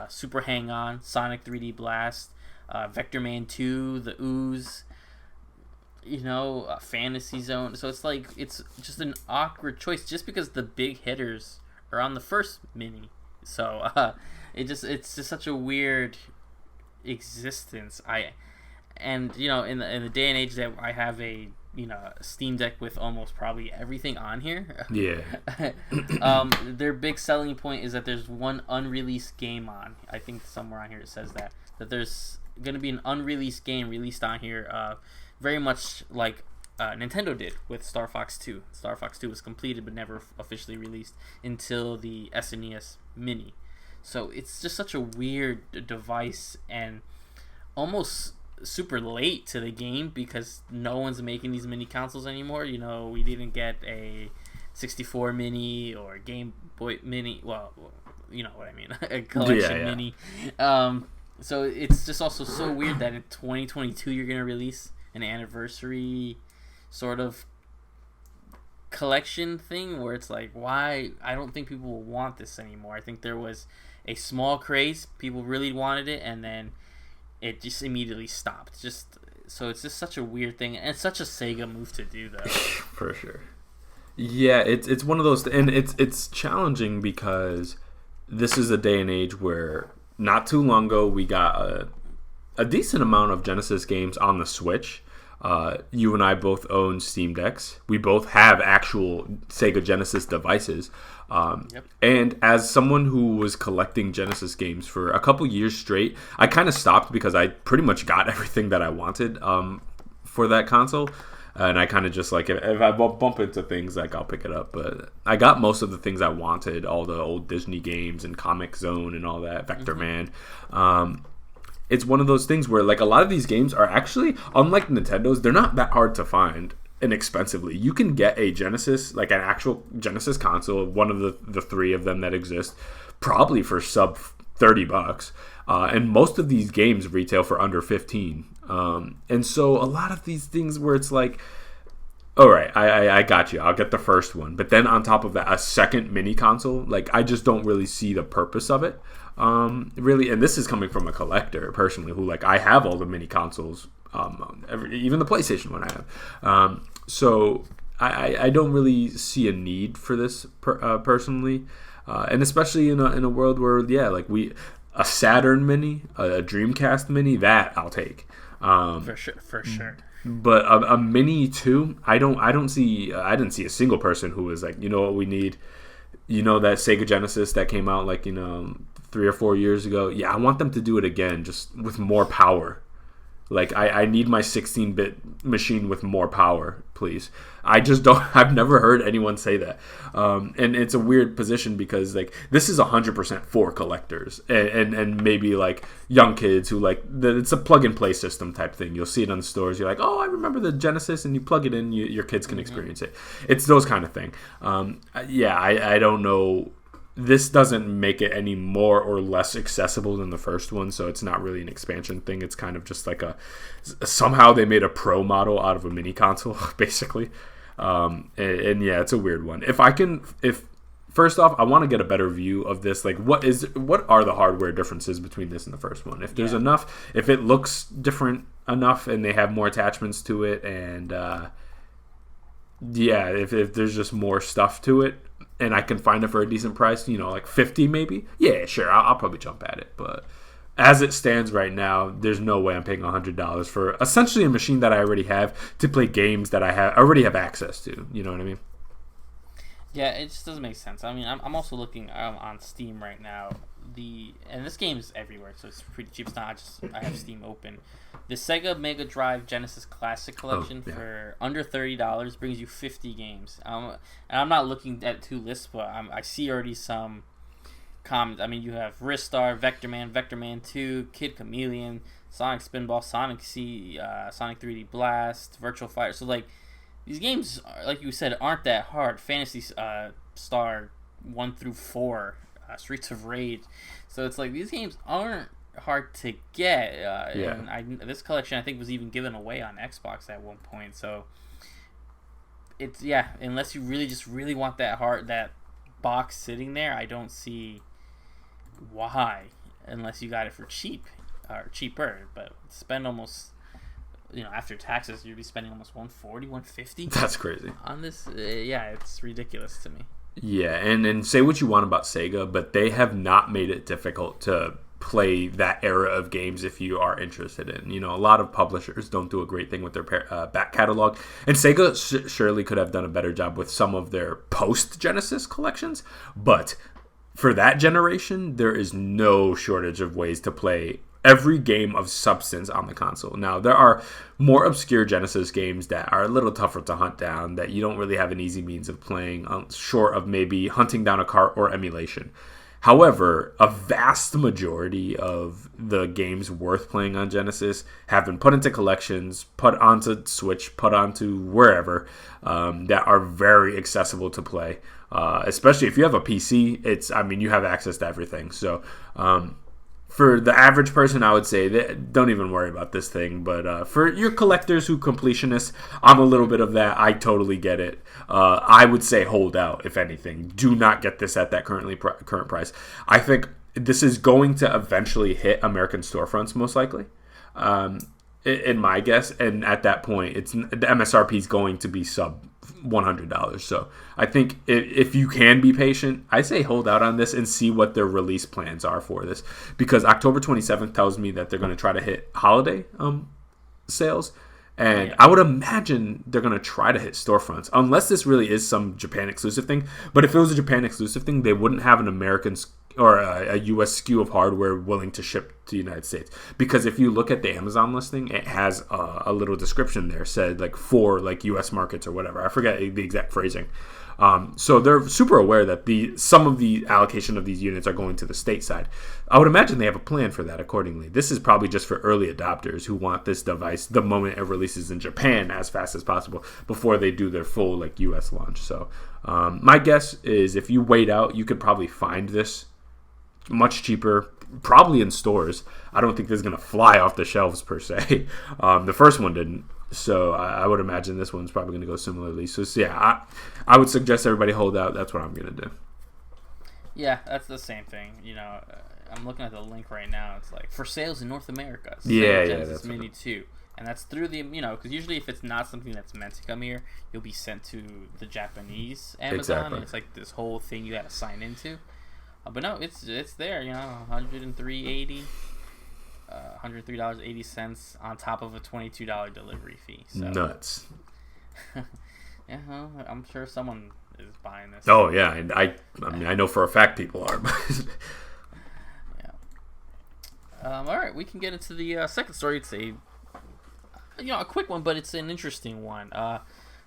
Super Hang-On, Sonic 3D Blast, Vector Man 2, The Ooze, Fantasy Zone. So it's like, it's just an awkward choice just because the big hitters are on the first mini. So it's just such a weird existence. In the day and age that I have a Steam Deck with almost probably everything on here. Yeah. Their big selling point is that there's one unreleased game on. I think somewhere on here it says that there's going to be an unreleased game released on here, very much like Nintendo did with Star Fox 2. Star Fox 2 was completed but never officially released until the SNES Mini. So it's just such a weird device and almost super late to the game because no one's making these mini consoles anymore. We didn't get a 64 mini or Game Boy mini. Well, you know what I mean, a collection mini. So it's just also so weird that in 2022 you're gonna release an anniversary sort of collection thing where it's like, why? I don't think people will want this anymore. I think there was a small craze, people really wanted it, and then it just immediately stopped. So it's just such a weird thing, and it's such a Sega move to do, though. For sure. Yeah, it's one of those, and it's challenging because this is a day and age where not too long ago we got a decent amount of Genesis games on the Switch. You and I both own Steam Decks. We both have actual Sega Genesis devices. And as someone who was collecting Genesis games for a couple years straight, I kind of stopped because I pretty much got everything that I wanted for that console. And I kind of just like, if I bump into things, like I'll pick it up. But I got most of the things I wanted, all the old Disney games and Comic Zone and all that, Vector Man. It's one of those things where like a lot of these games are actually, unlike Nintendo's, they're not that hard to find inexpensively. You can get a Genesis, like an actual Genesis console, one of the three of them that exist, probably for sub $30. And most of these games retail for under 15. And so a lot of these things where it's like, all right, I got you. I'll get the first one. But then on top of that, a second mini console, like I just don't really see the purpose of it. Really, and this is coming from a collector personally who, like, I have all the mini consoles, even the PlayStation one I have. So I don't really see a need for this personally. And especially in a world where, like a Saturn mini, a Dreamcast mini, that I'll take. For sure. But a mini too, I didn't see a single person who was like, what we need, that Sega Genesis that came out 3 or 4 years ago. Yeah, I want them to do it again, just with more power. Like I need my 16-bit machine with more power, please. I've never heard anyone say that. And it's a weird position because like this is 100% for collectors and maybe like young kids who it's a plug and play system type thing. You'll see it on the stores. You're like, oh, I remember the Genesis, and you plug it in, your kids can experience it. It's those kind of thing. I don't know this doesn't make it any more or less accessible than the first one, so it's not really an expansion thing. It's kind of just like somehow they made a pro model out of a mini console, basically. And yeah, it's a weird one. If first off, I want to get a better view of this. Like, what are the hardware differences between this and the first one? If there's enough, if it looks different enough, and they have more attachments to it, and if there's just more stuff to it, and I can find it for a decent price, like 50 maybe. Yeah, sure, I'll probably jump at it. But as it stands right now, there's no way I'm paying $100 for essentially a machine that I already have to play games that I already have access to. You know what I mean? Yeah, it just doesn't make sense. I mean, I'm also looking on Steam right now. And this game is everywhere, so it's pretty cheap. It's not just I have Steam open. The Sega Mega Drive Genesis Classic Collection for under $30 brings you 50 games. And I'm not looking at 2 lists, but I see already some comments. I mean, you have Ristar, Vector Man 2, Kid Chameleon, Sonic Spinball, Sonic C, Sonic 3D Blast, Virtual Fighter. So like these games, like you said, aren't that hard. Phantasy Star 1 through 4, Streets of Rage. So it's like these games aren't hard to get. And this collection I think was even given away on Xbox at one point. So it's unless you really want that box sitting there, I don't see why, unless you got it for cheap or cheaper. But spend almost, after taxes, you'd be spending almost $140, $150. That's crazy on this. It's ridiculous to me. Yeah, and say what you want about Sega, but they have not made it difficult to play that era of games if you are interested in. A lot of publishers don't do a great thing with their back catalog, and Sega surely could have done a better job with some of their post-Genesis collections, but for that generation, there is no shortage of ways to play every game of substance on the console. Now, there are more obscure Genesis games that are a little tougher to hunt down, that you don't really have an easy means of playing, short of maybe hunting down a cart or emulation. However, a vast majority of the games worth playing on Genesis have been put into collections, put onto Switch, put onto wherever, that are very accessible to play. Especially if you have a PC, you have access to everything. So, for the average person, I would say that don't even worry about this thing. But for your collectors who completionists, I'm a little bit of that. I totally get it. I would say hold out, if anything. Do not get this at that current price. I think this is going to eventually hit American storefronts, most likely, in my guess. And at that point, the MSRP is going to be sub $100. So I think if you can be patient, I say hold out on this and see what their release plans are for this, because October 27th tells me that they're going to try to hit holiday sales, and I would imagine they're going to try to hit storefronts, unless this really is some Japan exclusive thing. But if it was a Japan exclusive thing, they wouldn't have an American or a US SKU of hardware willing to ship to the United States. Because if you look at the Amazon listing, it has a little description there, said like for like US markets or whatever. I forget the exact phrasing. So they're super aware that some of the allocation of these units are going to the stateside. I would imagine they have a plan for that accordingly. This is probably just for early adopters who want this device the moment it releases in Japan as fast as possible before they do their full like US launch. So my guess is if you wait out, you could probably find this much cheaper, probably in stores. I don't think this is going to fly off the shelves per se. The first one didn't. So I would imagine this one's probably going to go similarly. So yeah, I would suggest everybody hold out. That's what I'm going to do. Yeah, that's the same thing. I'm looking at the link right now. It's like for sales in North America. Genesis Mini 2. And that's through the, because usually if it's not something that's meant to come here, you'll be sent to the Japanese Amazon. Exactly. And it's like this whole thing you got to sign into. But no, it's there, $103.80, $103.80 on top of a $22 delivery fee. So, nuts. Yeah, well, I'm sure someone is buying this. Oh yeah, and I know for a fact people are. Yeah. All right, we can get into the second story. It's a quick one, but it's an interesting one.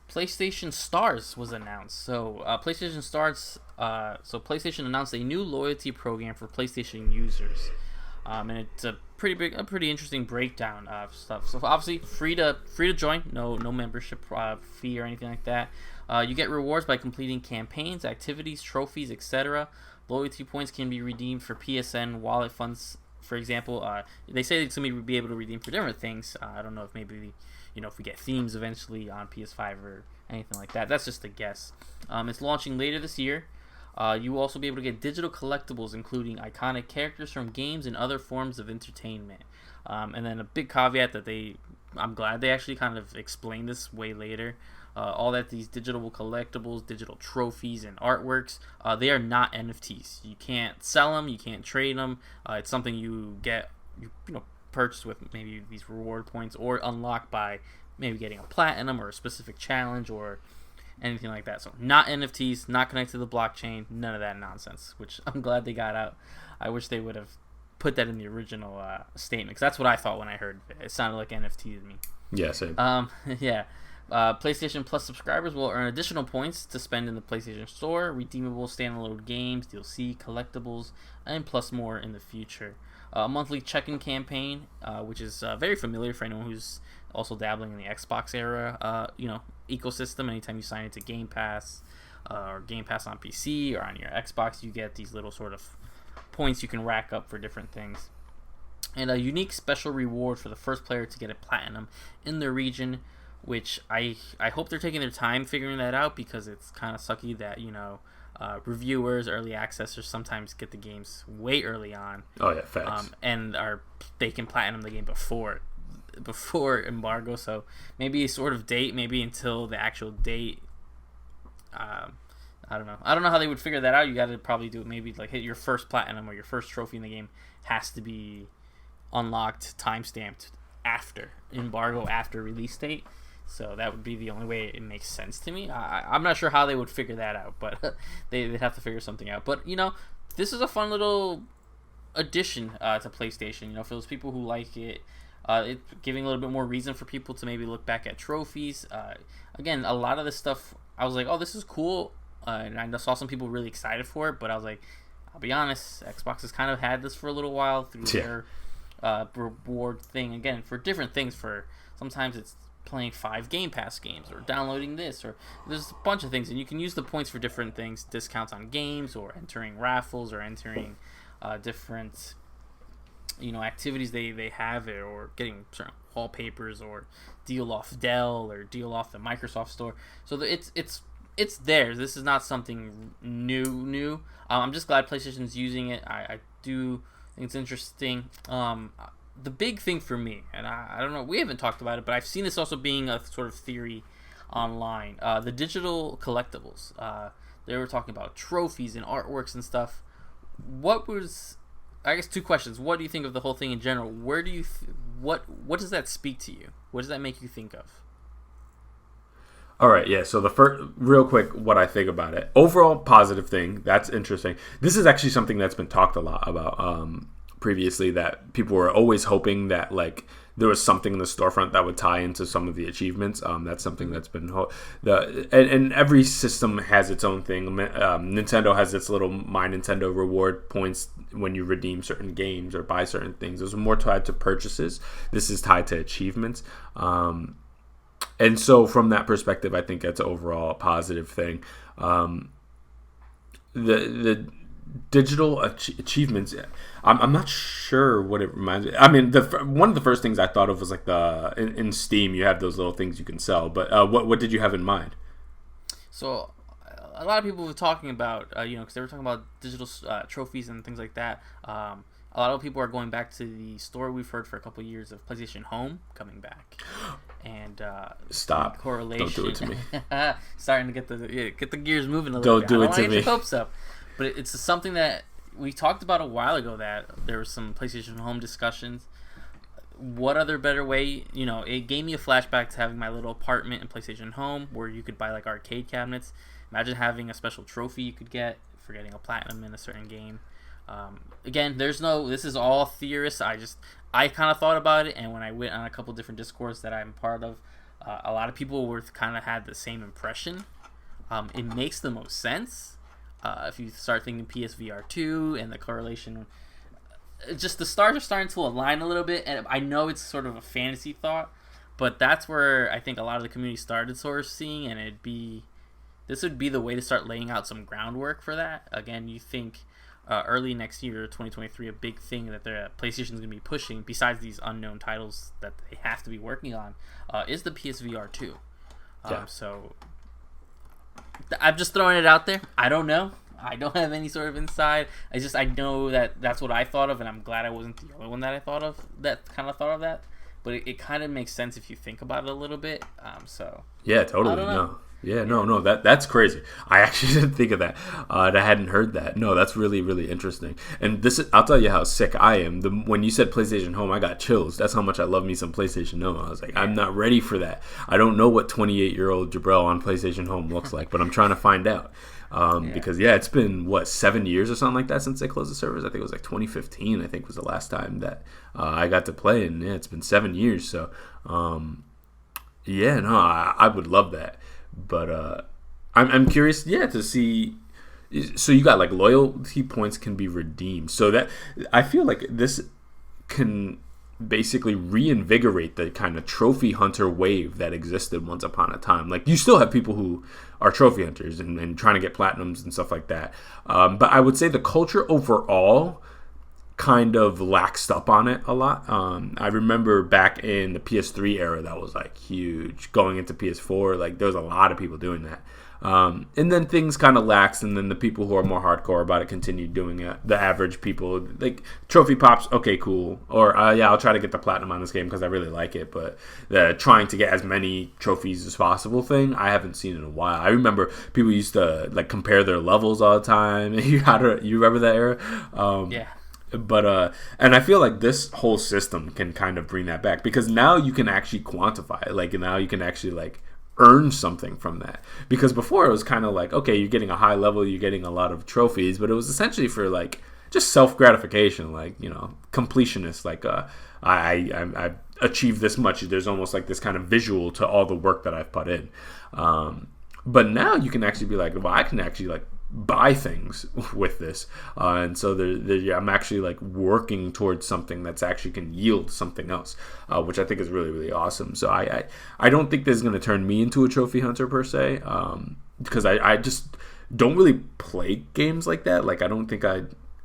PlayStation Stars was announced. So PlayStation Stars. So PlayStation announced a new loyalty program for PlayStation users, and it's a pretty interesting breakdown of stuff. So obviously free to join, no membership fee or anything like that. You get rewards by completing campaigns, activities, trophies, etc. Loyalty points can be redeemed for PSN wallet funds. For example, they say it's going to be able to redeem for different things. I don't know if maybe, if we get themes eventually on PS5 or anything like that. That's just a guess. It's launching later this year. You will also be able to get digital collectibles, including iconic characters from games and other forms of entertainment. And then a big caveat that I'm glad they actually kind of explained this way later. All that these digital collectibles, digital trophies, and artworks, they are not NFTs. You can't sell them, you can't trade them. It's something you get, purchase with maybe these reward points or unlock by maybe getting a platinum or a specific challenge or anything like that. So not NFTs, not connected to the blockchain, none of that nonsense, which I'm glad they got out. I wish they would have put that in the original statement, because that's what I thought when I heard it. It sounded like NFT to me. Yeah, same. Yeah. PlayStation Plus subscribers will earn additional points to spend in the PlayStation Store, redeemable standalone games, DLC, collectibles, and plus more in the future. A monthly check-in campaign, which is very familiar for anyone who's also dabbling in the Xbox era, ecosystem. Anytime you sign into Game Pass or Game Pass on PC or on your Xbox, you get these little sort of points you can rack up for different things. And a unique special reward for the first player to get a platinum in the region, which I hope they're taking their time figuring that out, because it's kind of sucky that reviewers, early accessors sometimes get the games way early on. Oh yeah, facts. And they can platinum the game before embargo. So maybe a sort of date, maybe until the actual date. I don't know how they would figure that out. You got to probably do it, maybe like hit your first platinum or your first trophy in the game has to be unlocked, time-stamped after embargo, after release date. So that would be the only way it makes sense to me. I'm not sure how they would figure that out, but they'd have to figure something out. But, this is a fun little addition to PlayStation. For those people who like it, it's giving a little bit more reason for people to maybe look back at trophies. Again, a lot of this stuff, I was like, oh, this is cool. And I saw some people really excited for it, but I was like, I'll be honest, Xbox has kind of had this for a little while through their reward thing. Again, for different things. For sometimes it's playing 5 Game Pass games or downloading this, or there's a bunch of things, and you can use the points for different things, discounts on games or entering raffles or entering different activities they have, or getting certain wallpapers or deal off Dell or deal off the Microsoft Store. So it's theirs. This is not something new. I'm just glad PlayStation's using it. I do think it's interesting. The big thing for me, and I don't know, we haven't talked about it, but I've seen this also being a sort of theory online. The digital collectibles. They were talking about trophies and artworks and stuff. I guess 2 questions. What do you think of the whole thing in general? Where do you what does that speak to you? What does that make you think of? All right, yeah. So the first, real quick, what I think about it. Overall, positive thing. That's interesting. This is actually something that's been talked a lot about previously, that people were always hoping that there was something in the storefront that would tie into some of the achievements. That's something that's been and every system has its own thing. Nintendo has its little My Nintendo reward points when you redeem certain games or buy certain things. Those are more tied to purchases. This is tied to achievements. And so from that perspective, I think that's overall a positive thing. The digital achievements, I'm not sure what it reminds me. I mean, one of the first things I thought of was in Steam, you have those little things you can sell. But what did you have in mind? So a lot of people were talking about, because they were talking about digital trophies and things like that. A lot of people are going back to the story we've heard for a couple of years of PlayStation Home coming back, and stop correlation. Don't do it to me. Starting to get the gears moving a little bit. Don't do it to me. I don't want to get your hopes up, but it's something that we talked about a while ago. That there was some PlayStation Home discussions. What other better way? It gave me a flashback to having my little apartment in PlayStation Home, where you could buy arcade cabinets. Imagine having a special trophy you could get for getting a platinum in a certain game. Again, this is all theorists. I kind of thought about it, and when I went on a couple different Discords that I'm part of, a lot of people had the same impression. It makes the most sense if you start thinking PSVR 2 and the correlation. Just the stars are starting to align a little bit, and I know it's sort of a fantasy thought, but that's where I think a lot of the community started sort of seeing, and it'd be this would be the way to start laying out some groundwork for that. Again, you think early next year, 2023, a big thing that PlayStation is going to be pushing, besides these unknown titles that they have to be working on, is the PSVR 2. So I'm just throwing it out there. I don't know. I don't have any sort of insight. I know that that's what I thought of, and I'm glad I wasn't the only one that I thought of that. But it kind of makes sense if you think about it a little bit. Yeah, totally. No. Yeah, no, that's crazy. I actually didn't think of that. I hadn't heard that. No, that's really, really interesting. And I'll tell you how sick I am. When you said PlayStation Home, I got chills. That's how much I love me some PlayStation Home. I was like, I'm not ready for that. I don't know what 28-year-old Jabril on PlayStation Home looks like, but I'm trying to find out. Because it's been 7 years or something like that since they closed the servers. I think it was like 2015. I think was the last time that I got to play, and it's been 7 years. So, I would love that. But I'm curious, to see. So you got like loyalty points can be redeemed. So that I feel like this can basically reinvigorate the kind of trophy hunter wave that existed once upon a time. Like you still have people who are trophy hunters and trying to get platinums and stuff like that. But I would say the culture overall kind of laxed up on it a lot. I remember back in the PS3 era, that was like huge. Going into PS4, like there was a lot of people doing that. And then things kind of laxed, and then the people who are more hardcore about it continued doing it. The average people, like trophy pops, okay, cool. Or I'll try to get the platinum on this game because I really like it. But the trying to get as many trophies as possible thing, I haven't seen in a while. I remember people used to like compare their levels all the time. You remember that era? Yeah. But and I feel like this whole system can kind of bring that back, because now you can actually quantify it. Like now you can actually like earn something from that, because before it was kind of like, okay, you're getting a high level, you're getting a lot of trophies, but it was essentially for like just self gratification, like, you know, completionist. Like I achieved this much. There's almost like this kind of visual to all the work that I've put in. But now you can actually be like, well, I can actually like buy things with this, and so I'm actually like working towards something that's actually can yield something else, which I think is really, really awesome. So I don't think this is going to turn me into a trophy hunter per se, because I just don't really play games like that. Like I haven't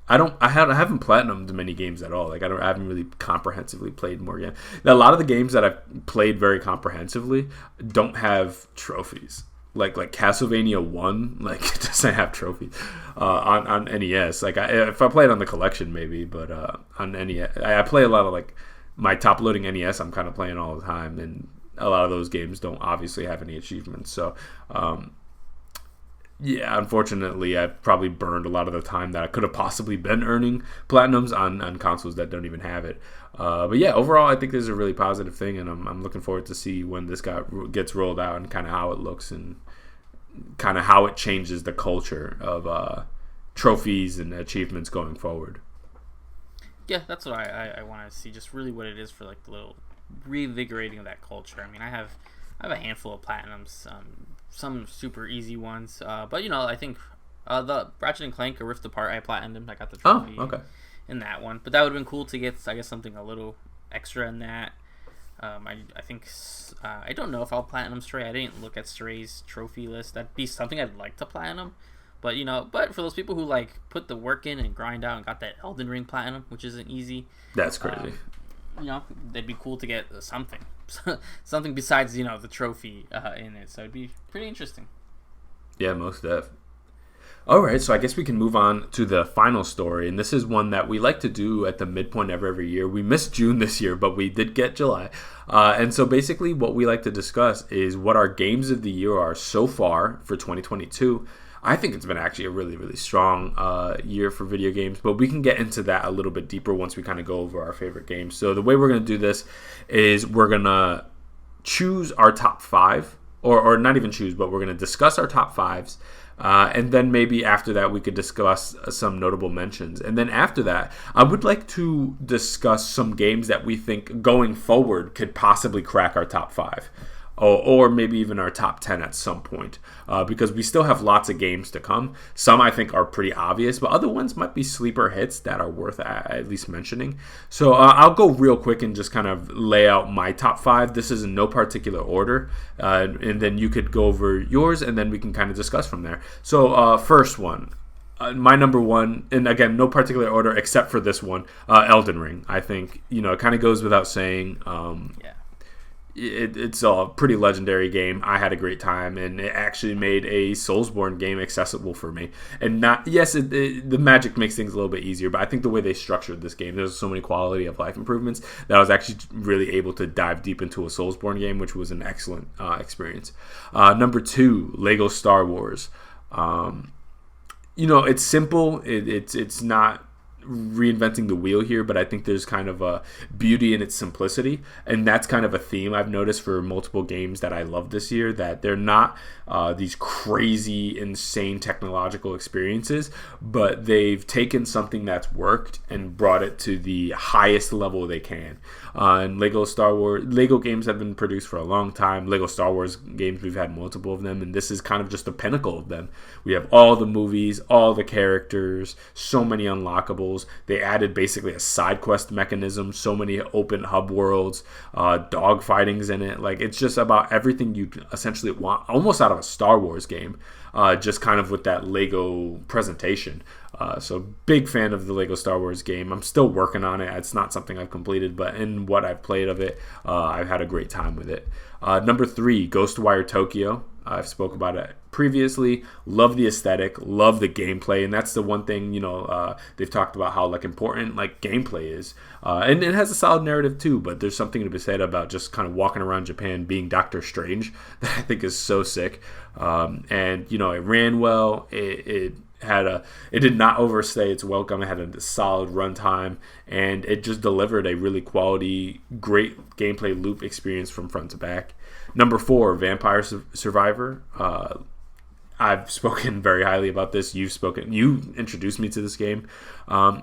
platinumed many games at all. Like I haven't really comprehensively played more games. Now, a lot of the games that I've played very comprehensively don't have trophies. Like Castlevania 1, like it doesn't have trophies on NES. Like if I play it on the collection, maybe, but on NES, I play a lot of like my top loading NES. I'm kind of playing all the time, and a lot of those games don't obviously have any achievements. So unfortunately, I've probably burned a lot of the time that I could have possibly been earning platinums on consoles that don't even have it. But yeah, overall, I think this is a really positive thing, and I'm looking forward to see when this gets rolled out and kind of how it looks and kind of how it changes the culture of trophies and achievements going forward. Yeah, that's what I want to see, just really what it is for like the little reinvigorating of that culture. I mean, I have a handful of platinums, some super easy ones, but you know, I think the Ratchet and Clank, A Rift Apart, I platinumed them. I got the trophy. Oh, okay. In that one, but that would have been cool to get, I guess, something a little extra in that. I think I don't know if I'll platinum Stray. I didn't look at Stray's trophy list. That'd be something I'd like to platinum, but you know, but for those people who like put the work in and grind out and got that Elden Ring platinum, which isn't easy. That's crazy. You know, it'd be cool to get something besides, you know, the trophy in it. So it'd be pretty interesting. Yeah, most def. All right, so I guess we can move on to the final story, and this is one that we like to do at the midpoint of every year. We missed June this year, but we did get July. And so basically what we like to discuss is what our games of the year are so far for 2022. I think it's been actually a really, really strong year for video games, but we can get into that a little bit deeper once we kind of go over our favorite games. So the way we're going to do this is we're going to choose our top five, or not even choose, but we're going to discuss our top fives. And then maybe after that we could discuss some notable mentions. And then after that, I would like to discuss some games that we think going forward could possibly crack our top five. or maybe even our top 10 at some point, because we still have lots of games to come. Some I think are pretty obvious, but other ones might be sleeper hits that are worth at least mentioning. So I'll go real quick and just kind of lay out my top 5. This is in no particular order, and then you could go over yours, and then we can kind of discuss from there. So first one. My number one, and again, no particular order except for this one, Elden Ring. I think, it kind of goes without saying. It's a pretty legendary game. I had a great time, and it actually made a Soulsborne game accessible for me. And the magic makes things a little bit easier, but I think the way they structured this game, there's so many quality of life improvements that I was actually really able to dive deep into a Soulsborne game, which was an excellent experience. Number 2, Lego Star Wars. It's simple. It's not reinventing the wheel here, but I think there's kind of a beauty in its simplicity, and that's kind of a theme I've noticed for multiple games that I love this year, that they're not these crazy, insane technological experiences, but they've taken something that's worked and brought it to the highest level they can. And Lego games have been produced for a long time. Lego Star Wars games, we've had multiple of them, and this is kind of just the pinnacle of them. We have all the movies, all the characters, so many unlockables. They added basically a side quest mechanism, so many open hub worlds, dog fightings in it. Like, it's just about everything you essentially want, almost out of a Star Wars game, just kind of with that Lego presentation. So big fan of the Lego Star Wars game. I'm still working on it. It's not something I've completed, but in what I've played of it, I've had a great time with it. Number 3, Ghostwire Tokyo. I've spoke about it previously. Love the aesthetic, love the gameplay, and that's the one thing, they've talked about how important gameplay is, and it has a solid narrative too. But there's something to be said about just kind of walking around Japan being Doctor Strange that I think is so sick. And it ran well. It did not overstay its welcome. It had a solid runtime, and it just delivered a really quality, great gameplay loop experience from front to back. Number 4, Vampire Survivor. I've spoken very highly about this. You introduced me to this game.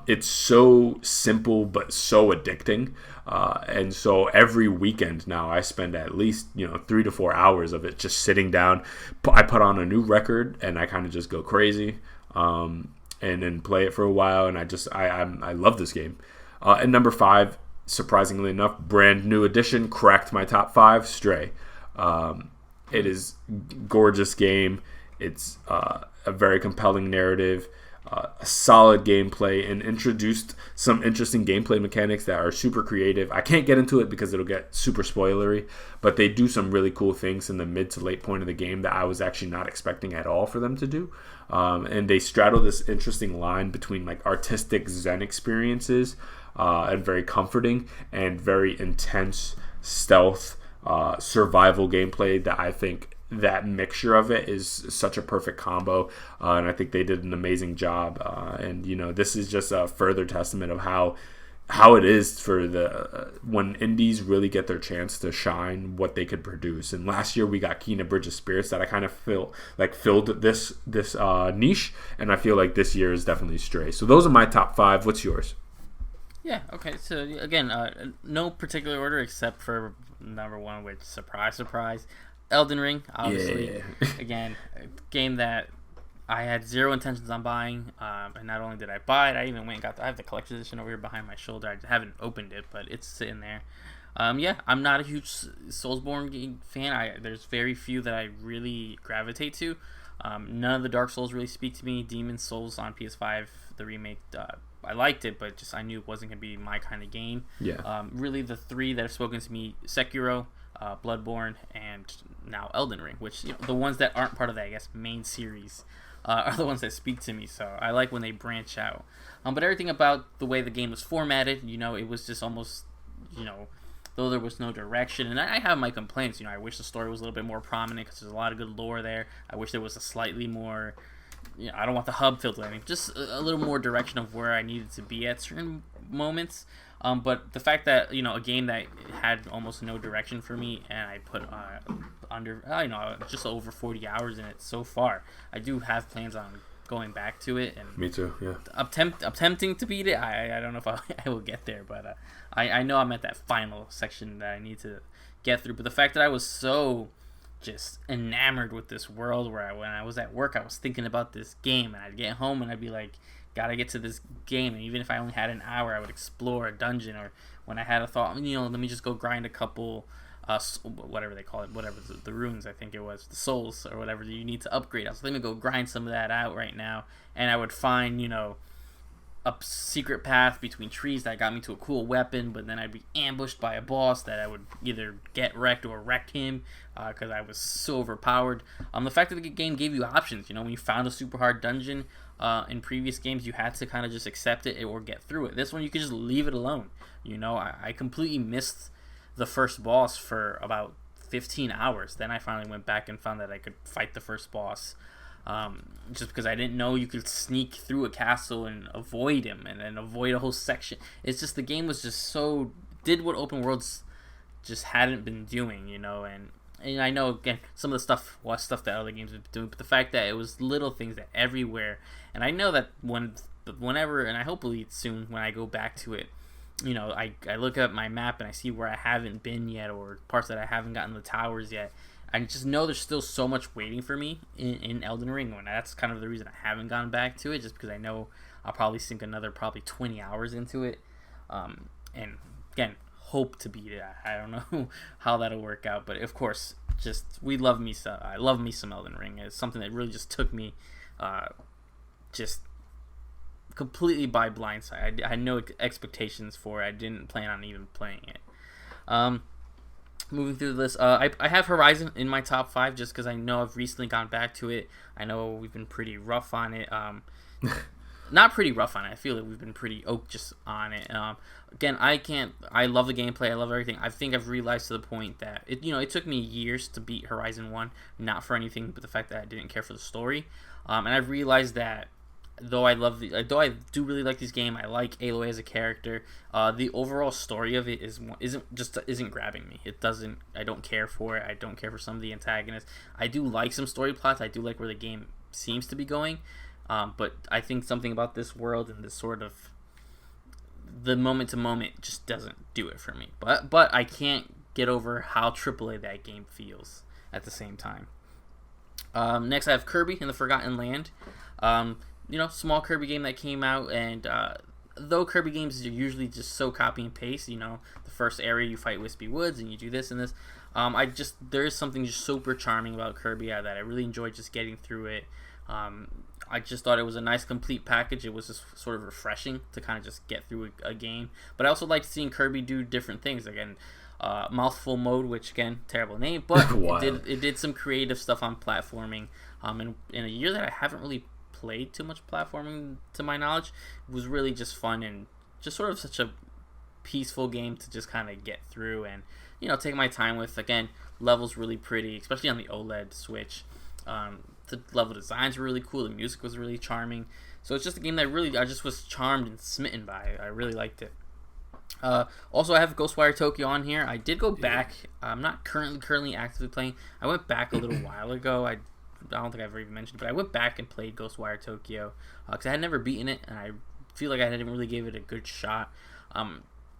It's so simple but so addicting, and so every weekend now I spend at least 3 to 4 hours of it just sitting down. I put on a new record and I kind of just go crazy, and then play it for a while. And I love this game. And number 5, surprisingly enough, brand new edition, cracked my top 5, Stray. It is gorgeous game. It's a very compelling narrative, a solid gameplay, and introduced some interesting gameplay mechanics that are super creative. I can't get into it because it'll get super spoilery, but they do some really cool things in the mid to late point of the game that I was actually not expecting at all for them to do. And they straddle this interesting line between artistic Zen experiences, and very comforting, and very intense stealth survival gameplay that I think that mixture of it is such a perfect combo, and I think they did an amazing job. And this is just a further testament of how it is for when indies really get their chance to shine what they could produce. And last year we got Kena Bridge of Spirits that I kind of feel filled this niche, and I feel like this year is definitely Stray. So those are my top 5. What's yours? Yeah, okay, so again, no particular order except for number 1, which, surprise, Elden Ring, obviously. Yeah. Again, a game that I had zero intentions on buying, and not only did I buy it, I even went and I have the collector's edition over here behind my shoulder. I haven't opened it, but it's sitting there. I'm not a huge Soulsborne fan. There's very few that I really gravitate to. None of the Dark Souls really speak to me. Demon's Souls on PS5, the remake, I liked it, but just I knew it wasn't going to be my kind of game. Yeah. Really, the 3 that have spoken to me, Sekiro, Bloodborne, and now Elden Ring, which the ones that aren't part of that, I guess, main series, are the ones that speak to me. So I like when they branch out. But everything about the way the game was formatted, it was just almost, though there was no direction. And I have my complaints. I wish the story was a little bit more prominent because there's a lot of good lore there. I wish there was a slightly more, I don't want the hub filled with anything, just a little more direction of where I needed to be at certain moments. But the fact that a game that had almost no direction for me, and I put just over 40 hours in it so far, I do have plans on going back to it. And me too. Yeah. Attempting to beat it. I don't know if I will get there, but I know I'm at that final section that I need to get through. But the fact that I was so just enamored with this world, where when I was at work, I was thinking about this game, and I'd get home and I'd be like, gotta get to this game. And even if I only had an hour, I would explore a dungeon, or when I had a thought, let me just go grind a couple whatever they call it, whatever the runes, I think it was, the souls or whatever you need to upgrade. I was like, let me go grind some of that out right now, and I would find a secret path between trees that got me to a cool weapon, but then I'd be ambushed by a boss that I would either get wrecked or wreck him because I was so overpowered. The fact that the game gave you options, when you found a super hard dungeon in previous games, you had to kind of just accept it or get through it. This one, you could just leave it alone. I completely missed the first boss for about 15 hours. Then I finally went back and found that I could fight the first boss. Just because I didn't know you could sneak through a castle and avoid him, and then avoid a whole section. It's just, the game was just did what open worlds just hadn't been doing, and I know, again, some of the stuff was stuff that other games have been doing, but the fact that it was little things that everywhere, and I know that whenever, and I hopefully soon when I go back to it, I look at my map and I see where I haven't been yet, or parts that I haven't gotten the towers yet. I just know there's still so much waiting for me in Elden Ring, and that's kind of the reason I haven't gone back to it, just because I know I'll probably sink another 20 hours into it, and again, hope to beat it. I don't know how that'll work out, but of course, I love me some Elden Ring. It's something that really just took me just completely by blindside. I had no expectations for it. I didn't plan on even playing it. Moving through the list, I have Horizon in my top 5 just because I know I've recently gone back to it. I know we've been pretty rough on it. Not pretty rough on it. I feel like we've been pretty just on it. Again, I love the gameplay. I love everything. I think I've realized to the point that it took me years to beat Horizon 1, not for anything but the fact that I didn't care for the story. And I've realized that though I do really like this game, I like Aloy as a character. The overall story of it isn't grabbing me. I don't care for it. I don't care for some of the antagonists. I do like some story plots. I do like where the game seems to be going. But I think something about this world and this sort of the moment to moment just doesn't do it for me. But I can't get over how AAA that game feels at the same time. Next, I have Kirby in the Forgotten Land. Small Kirby game that came out, and though Kirby games are usually just so copy and paste, the first area you fight Wispy Woods and you do this and this, there is something just super charming about Kirby that I really enjoyed just getting through it. I just thought it was a nice complete package. It was just sort of refreshing to kind of just get through a game, but I also liked seeing Kirby do different things. Again, Mouthful Mode, which again, terrible name, but it did some creative stuff on platforming. In a year that I haven't really played too much platforming to my knowledge, it was really just fun and just sort of such a peaceful game to just kind of get through and take my time with. Again, levels really pretty, especially on the OLED Switch. The level designs were really cool. The music was really charming. So it's just a game that I just was charmed and smitten by. I really liked it. Also, I have Ghostwire Tokyo on here. I did go back. I'm not currently actively playing. I went back a little while ago. I don't think I've ever even mentioned it, but I went back and played Ghostwire Tokyo because I had never beaten it, and I feel like I didn't really give it a good shot.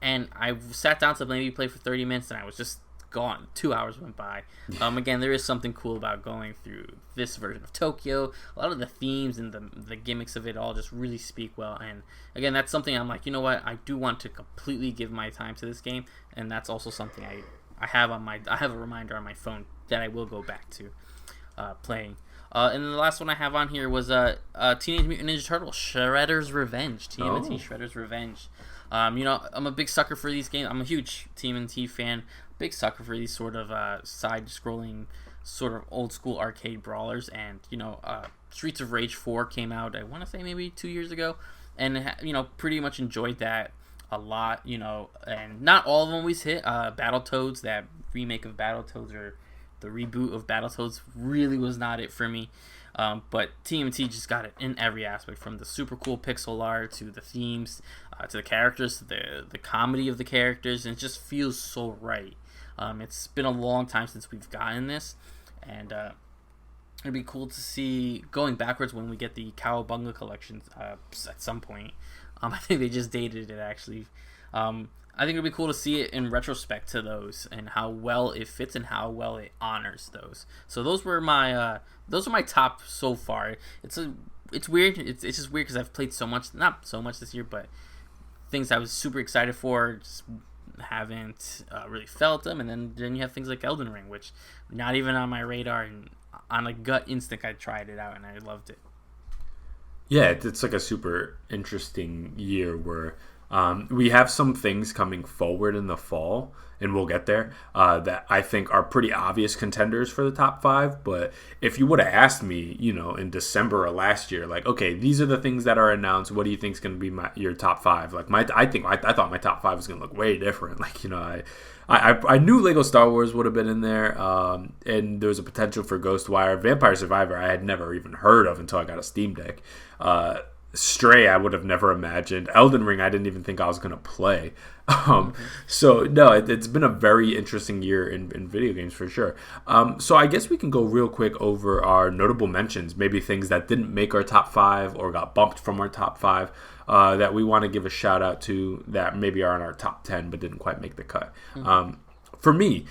And I sat down to maybe play for 30 minutes, and I was just gone. 2 hours went by. Again, there is something cool about going through this version of Tokyo. A lot of the themes and the gimmicks of it all just really speak well. And again, that's something I'm like, I do want to completely give my time to this game, and that's also something I have a reminder on my phone that I will go back to playing. And then the last one I have on here was Teenage Mutant Ninja Turtles Shredder's Revenge. TMNT Shredder's Revenge. I'm a big sucker for these games. I'm a huge TMNT fan. Big sucker for these sort of side-scrolling, sort of old-school arcade brawlers. And Streets of Rage 4 came out, I want to say maybe 2 years ago, and pretty much enjoyed that a lot. And not all of them always hit. Battletoads, that remake of Battletoads, or the reboot of Battletoads, really was not it for me. But TMNT just got it in every aspect, from the super cool pixel art to the themes, to the characters, to the comedy of the characters, and it just feels so right. It's been a long time since we've gotten this, and it'd be cool to see going backwards when we get the Cowabunga collections at some point. I think they just dated it, actually. I think it'd be cool to see it in retrospect to those and how well it fits and how well it honors those. So those are my top so far. It's weird. It's just weird because I've played so much, not so much this year, but things I was super excited for just haven't really felt them. And then you have things like Elden Ring, which not even on my radar, and on a gut instinct I tried it out and I loved it. Yeah, it's like a super interesting year where we have some things coming forward in the fall, and we'll get there, that I think are pretty obvious contenders for the top 5. But if you would have asked me, in December of last year, like, okay, these are the things that are announced. What do you think is going to be your top 5? Like, I thought my top 5 was going to look way different. Like, I knew Lego Star Wars would have been in there, and there was a potential for Ghostwire. Vampire Survivor I had never even heard of until I got a Steam Deck. Stray I would have never imagined. Elden Ring I didn't even think I was going to play. So no, it's been a very interesting year in video games for sure. So I guess we can go real quick over our notable mentions, maybe things that didn't make our top 5 or got bumped from our top 5, that we want to give a shout out to, that maybe are in our top 10 but didn't quite make the cut. For me,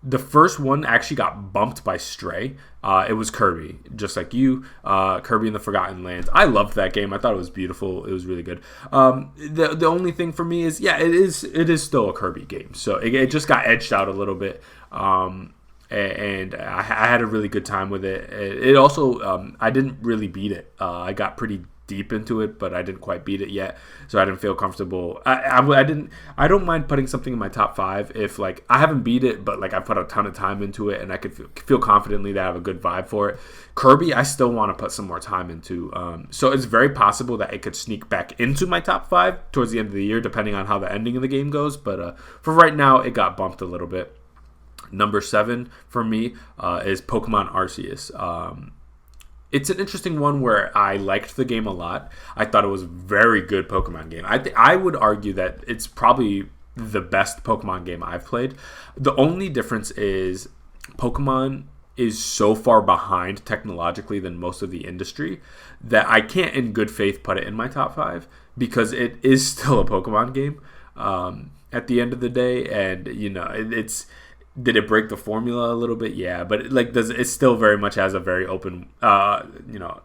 the first one actually got bumped by Stray. It was Kirby, just like you. Kirby and the Forgotten Lands. I loved that game. I thought it was beautiful. It was really good. The only thing for me is, it is still a Kirby game. So it just got edged out a little bit. And I had a really good time with it. It also, I didn't really beat it. I got pretty deep into it, but I didn't quite beat it yet, so I didn't feel comfortable. I don't mind putting something in my top 5 if, like, I haven't beat it, but like I put a ton of time into it and I could feel confidently that I have a good vibe for it. Kirby, I still want to put some more time into, so it's very possible that it could sneak back into my top 5 towards the end of the year, depending on how the ending of the game goes. But for right now, it got bumped a little bit. Number 7 for me is Pokemon Arceus. It's an interesting one where I liked the game a lot. I thought it was a very good Pokemon game. I would argue that it's probably the best Pokemon game I've played. The only difference is Pokemon is so far behind technologically than most of the industry that I can't in good faith put it in my top 5, because it is still a Pokemon game at the end of the day. And, it's... Did it break the formula a little bit? Yeah, but it still very much has a very open, an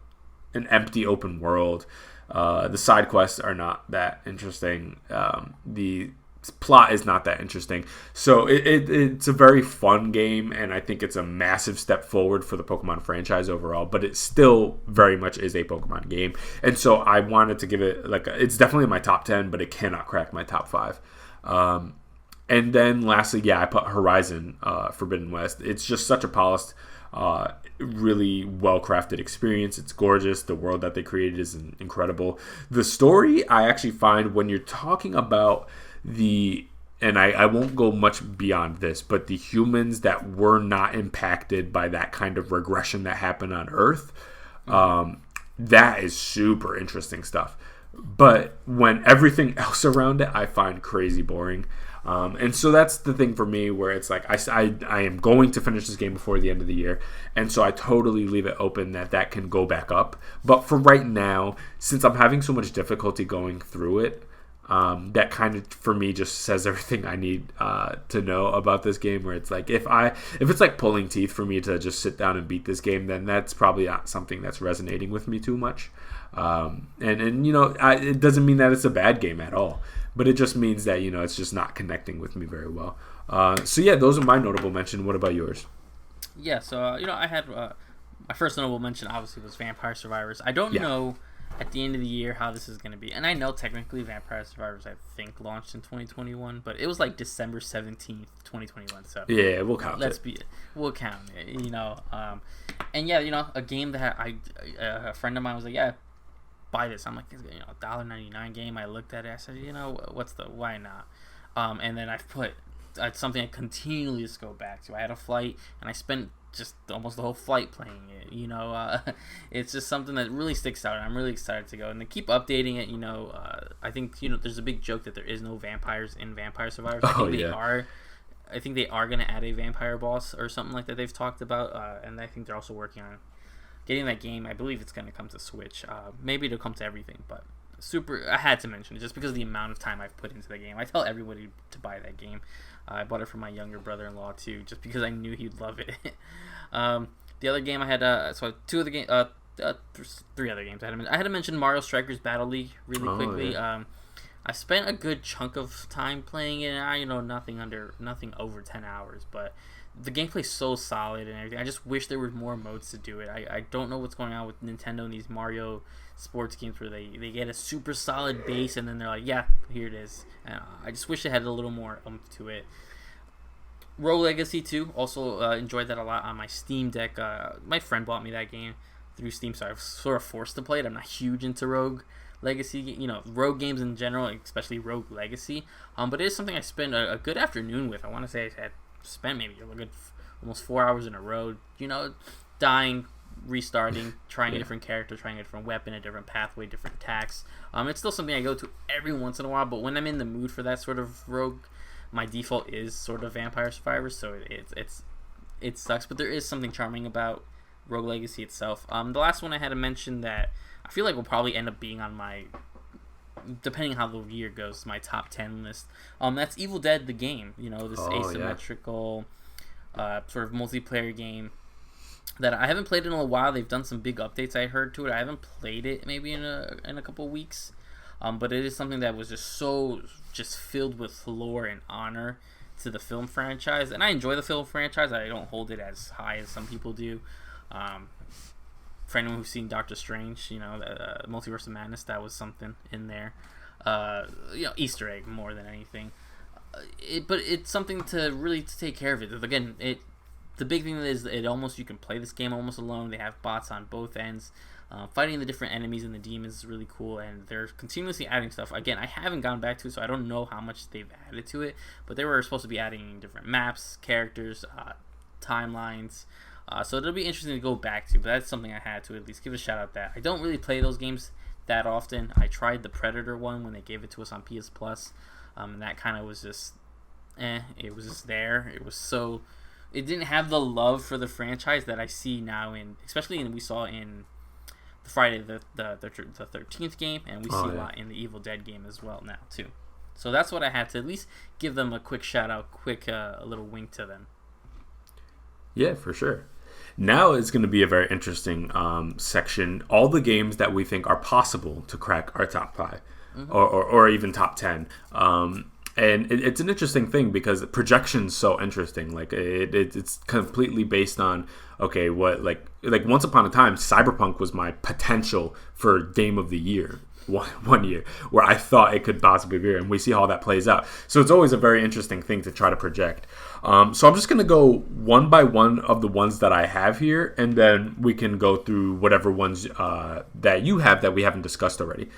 empty open world. The side quests are not that interesting. The plot is not that interesting. So it's a very fun game, and I think it's a massive step forward for the Pokemon franchise overall. But it still very much is a Pokemon game, and so I wanted to give it it's definitely in my top 10, but it cannot crack my top 5. And then lastly, I put Horizon Forbidden West. It's just such a polished, really well-crafted experience. It's gorgeous. The world that they created is incredible. The story, I actually find, when you're talking about and I won't go much beyond this, but the humans that were not impacted by that kind of regression that happened on Earth, that is super interesting stuff. But when everything else around it, I find crazy boring. And so that's the thing for me, where it's like I am going to finish this game before the end of the year, and so I totally leave it open that can go back up. But for right now, since I'm having so much difficulty going through it, that kind of for me just says everything I need to know about this game. Where it's like if it's like pulling teeth for me to just sit down and beat this game, then that's probably not something that's resonating with me too much. It doesn't mean that it's a bad game at all. But it just means that, it's just not connecting with me very well. Those are my notable mention. What about yours? Yeah, so, I had my first notable mention, obviously, was Vampire Survivors. I don't know at the end of the year how this is going to be. And I know technically Vampire Survivors, I think, launched in 2021. But it was like December 17th, 2021. So yeah, we'll count We'll count it, a game that a friend of mine was like, buy this. I'm like, $1.99 game. I looked at it. I said, why not? And then I've put something I continually just go back to. I had a flight, and I spent just almost the whole flight playing it. It's just something that really sticks out, and I'm really excited to go. And they keep updating it. I think there's a big joke that there is no vampires in Vampire Survivors. I think they are going to add a vampire boss or something like that. They've talked about, and I think they're also working on getting that game. I believe it's going to come to Switch. Maybe it'll come to everything, but I had to mention it just because of the amount of time I've put into the game. I tell everybody to buy that game. I bought it for my younger brother-in-law too, just because I knew he'd love it. The other game I had, three other games I had to mention Mario Strikers Battle League really quickly. Yeah. I spent a good chunk of time playing it, and nothing over 10 hours, but the gameplay's so solid and everything. I just wish there were more modes to do it. I don't know what's going on with Nintendo and these Mario sports games where they get a super solid base and then they're like, yeah, here it is. And I just wish it had a little more oomph to it. Rogue Legacy 2, also enjoyed that a lot on my Steam Deck. My friend bought me that game through Steam, so I was sort of forced to play it. I'm not huge into Rogue Legacy, Rogue games in general, especially Rogue Legacy. But it is something I spent a good afternoon with. I want to say I had spent maybe a good almost 4 hours in a row, dying, restarting, trying a different character, trying a different weapon, a different pathway, different attacks. It's still something I go to every once in a while, but when I'm in the mood for that sort of rogue, my default is sort of Vampire Survivors, so it sucks, but there is something charming about Rogue Legacy itself. The last one I had to mention that I feel like will probably end up being on my, depending on how the year goes, my top 10 list. That's Evil Dead the game, this asymmetrical sort of multiplayer game that I haven't played in a while. They've done some big updates, I heard, to it. I haven't played it maybe in a couple weeks, but it is something that was just filled with lore and honor to the film franchise, and I enjoy the film franchise. I don't hold it as high as some people do. For anyone who's seen Doctor Strange, Multiverse of Madness, that was something in there. Easter egg more than anything. But it's something to really take care of it. Again, the big thing is you can play this game almost alone. They have bots on both ends. Fighting the different enemies and the demons is really cool, and they're continuously adding stuff. Again, I haven't gone back to it, so I don't know how much they've added to it, but they were supposed to be adding different maps, characters, timelines, so it'll be interesting to go back to, but that's something I had to at least give a shout out that. I don't really play those games that often. I tried the Predator one when they gave it to us on PS Plus, and that kind of was just, it was just there. It didn't have the love for the franchise that I see now we saw in the Friday the 13th game, and we see a lot in the Evil Dead game as well now too. So that's what I had to at least give them a quick shout out, a little wink to them. Yeah, for sure. Now it's going to be a very interesting section. All the games that we think are possible to crack our top 5, or even top 10. And it's an interesting thing because projection's so interesting. Like it's completely based on what like once upon a time, Cyberpunk was my potential for game of the year. One year where I thought it could possibly be, and we see how that plays out. So it's always a very interesting thing to try to project. So I'm just going to go one by one of the ones that I have here, and then we can go through whatever ones that you have that we haven't discussed already.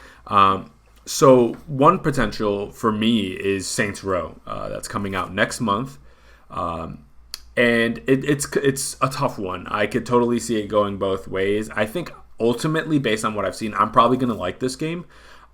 So one potential for me is Saints Row. That's coming out next month. And it's a tough one. I could totally see it going both ways. I think ultimately, based on what I've seen, I'm probably going to like this game.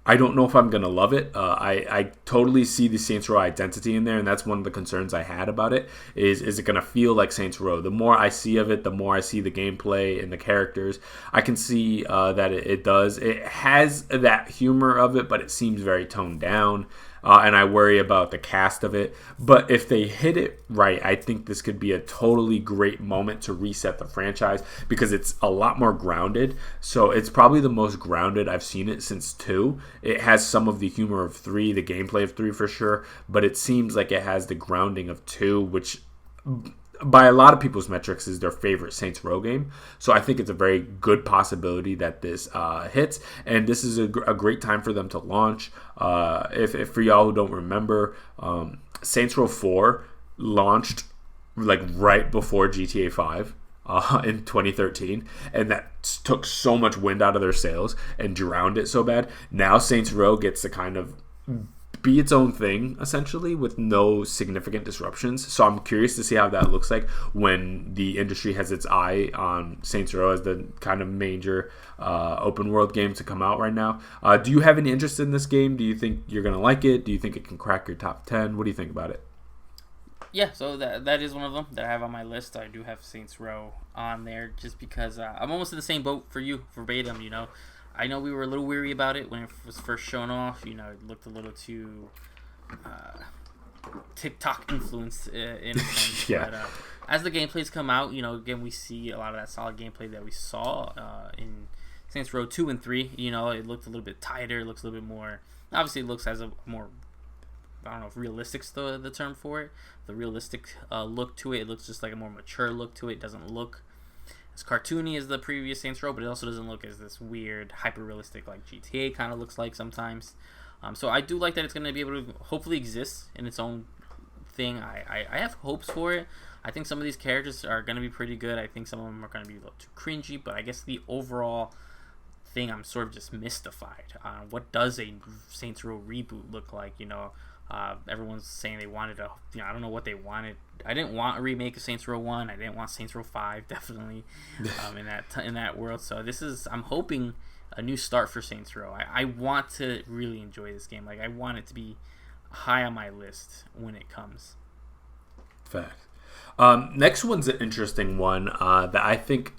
I don't know if I'm going to love it. I totally see the Saints Row identity in there, and that's one of the concerns I had about it. Is it going to feel like Saints Row? The more I see of it, the more I see the gameplay and the characters. I can see that it does. It has that humor of it, but it seems very toned down. And I worry about the cast of it. But if they hit it right, I think this could be a totally great moment to reset the franchise because it's a lot more grounded. So it's probably the most grounded I've seen it since 2. It has some of the humor of 3, the gameplay of 3 for sure, but it seems like it has the grounding of 2, which by a lot of people's metrics is their favorite Saints Row game. So I think it's a very good possibility that this hits, and this is a great time for them to launch. If for y'all who don't remember, Saints Row 4 launched like right before GTA 5 in 2013, and that took so much wind out of their sails and drowned it so bad. Now Saints Row gets to kind of be its own thing essentially with no significant disruptions. So I'm curious to see how that looks like when the industry has its eye on Saints Row as the kind of major open world game to come out right now. Do you have any interest in this game? Do you think you're gonna like it? Do you think it can crack your top 10? What do you think about it? Yeah, so that is one of them that I have on my list. I do have Saints Row on there just because I'm almost in the same boat for you, verbatim, I know we were a little weary about it when it was first shown off. You know, it looked a little too TikTok influenced in a sense. Yeah. But as the gameplays come out, you know, again, we see a lot of that solid gameplay that we saw in Saints Row 2 and 3. You know, it looked a little bit tighter. It looks a little bit more... Obviously, it looks as a more... I don't know if realistic's the term for it. The realistic look to it. It looks just like a more mature look to it. It doesn't look as cartoony as the previous Saints Row, but it also doesn't look as this weird, hyper-realistic like GTA kind of looks like sometimes. So I do like that it's going to be able to hopefully exist in its own thing. I have hopes for it. I think some of these characters are going to be pretty good. I think some of them are going to be a little too cringy, but I guess the overall thing, I'm sort of just mystified. What does a Saints Row reboot look like? You know, everyone's saying they wanted a, you know, I don't know what they wanted. I didn't want a remake of Saints Row 1. I didn't want Saints Row 5, definitely, in that world. So I'm hoping a new start for Saints Row. I want to really enjoy this game. Like, I want it to be high on my list when it comes. Fact. Next one's an interesting one that I think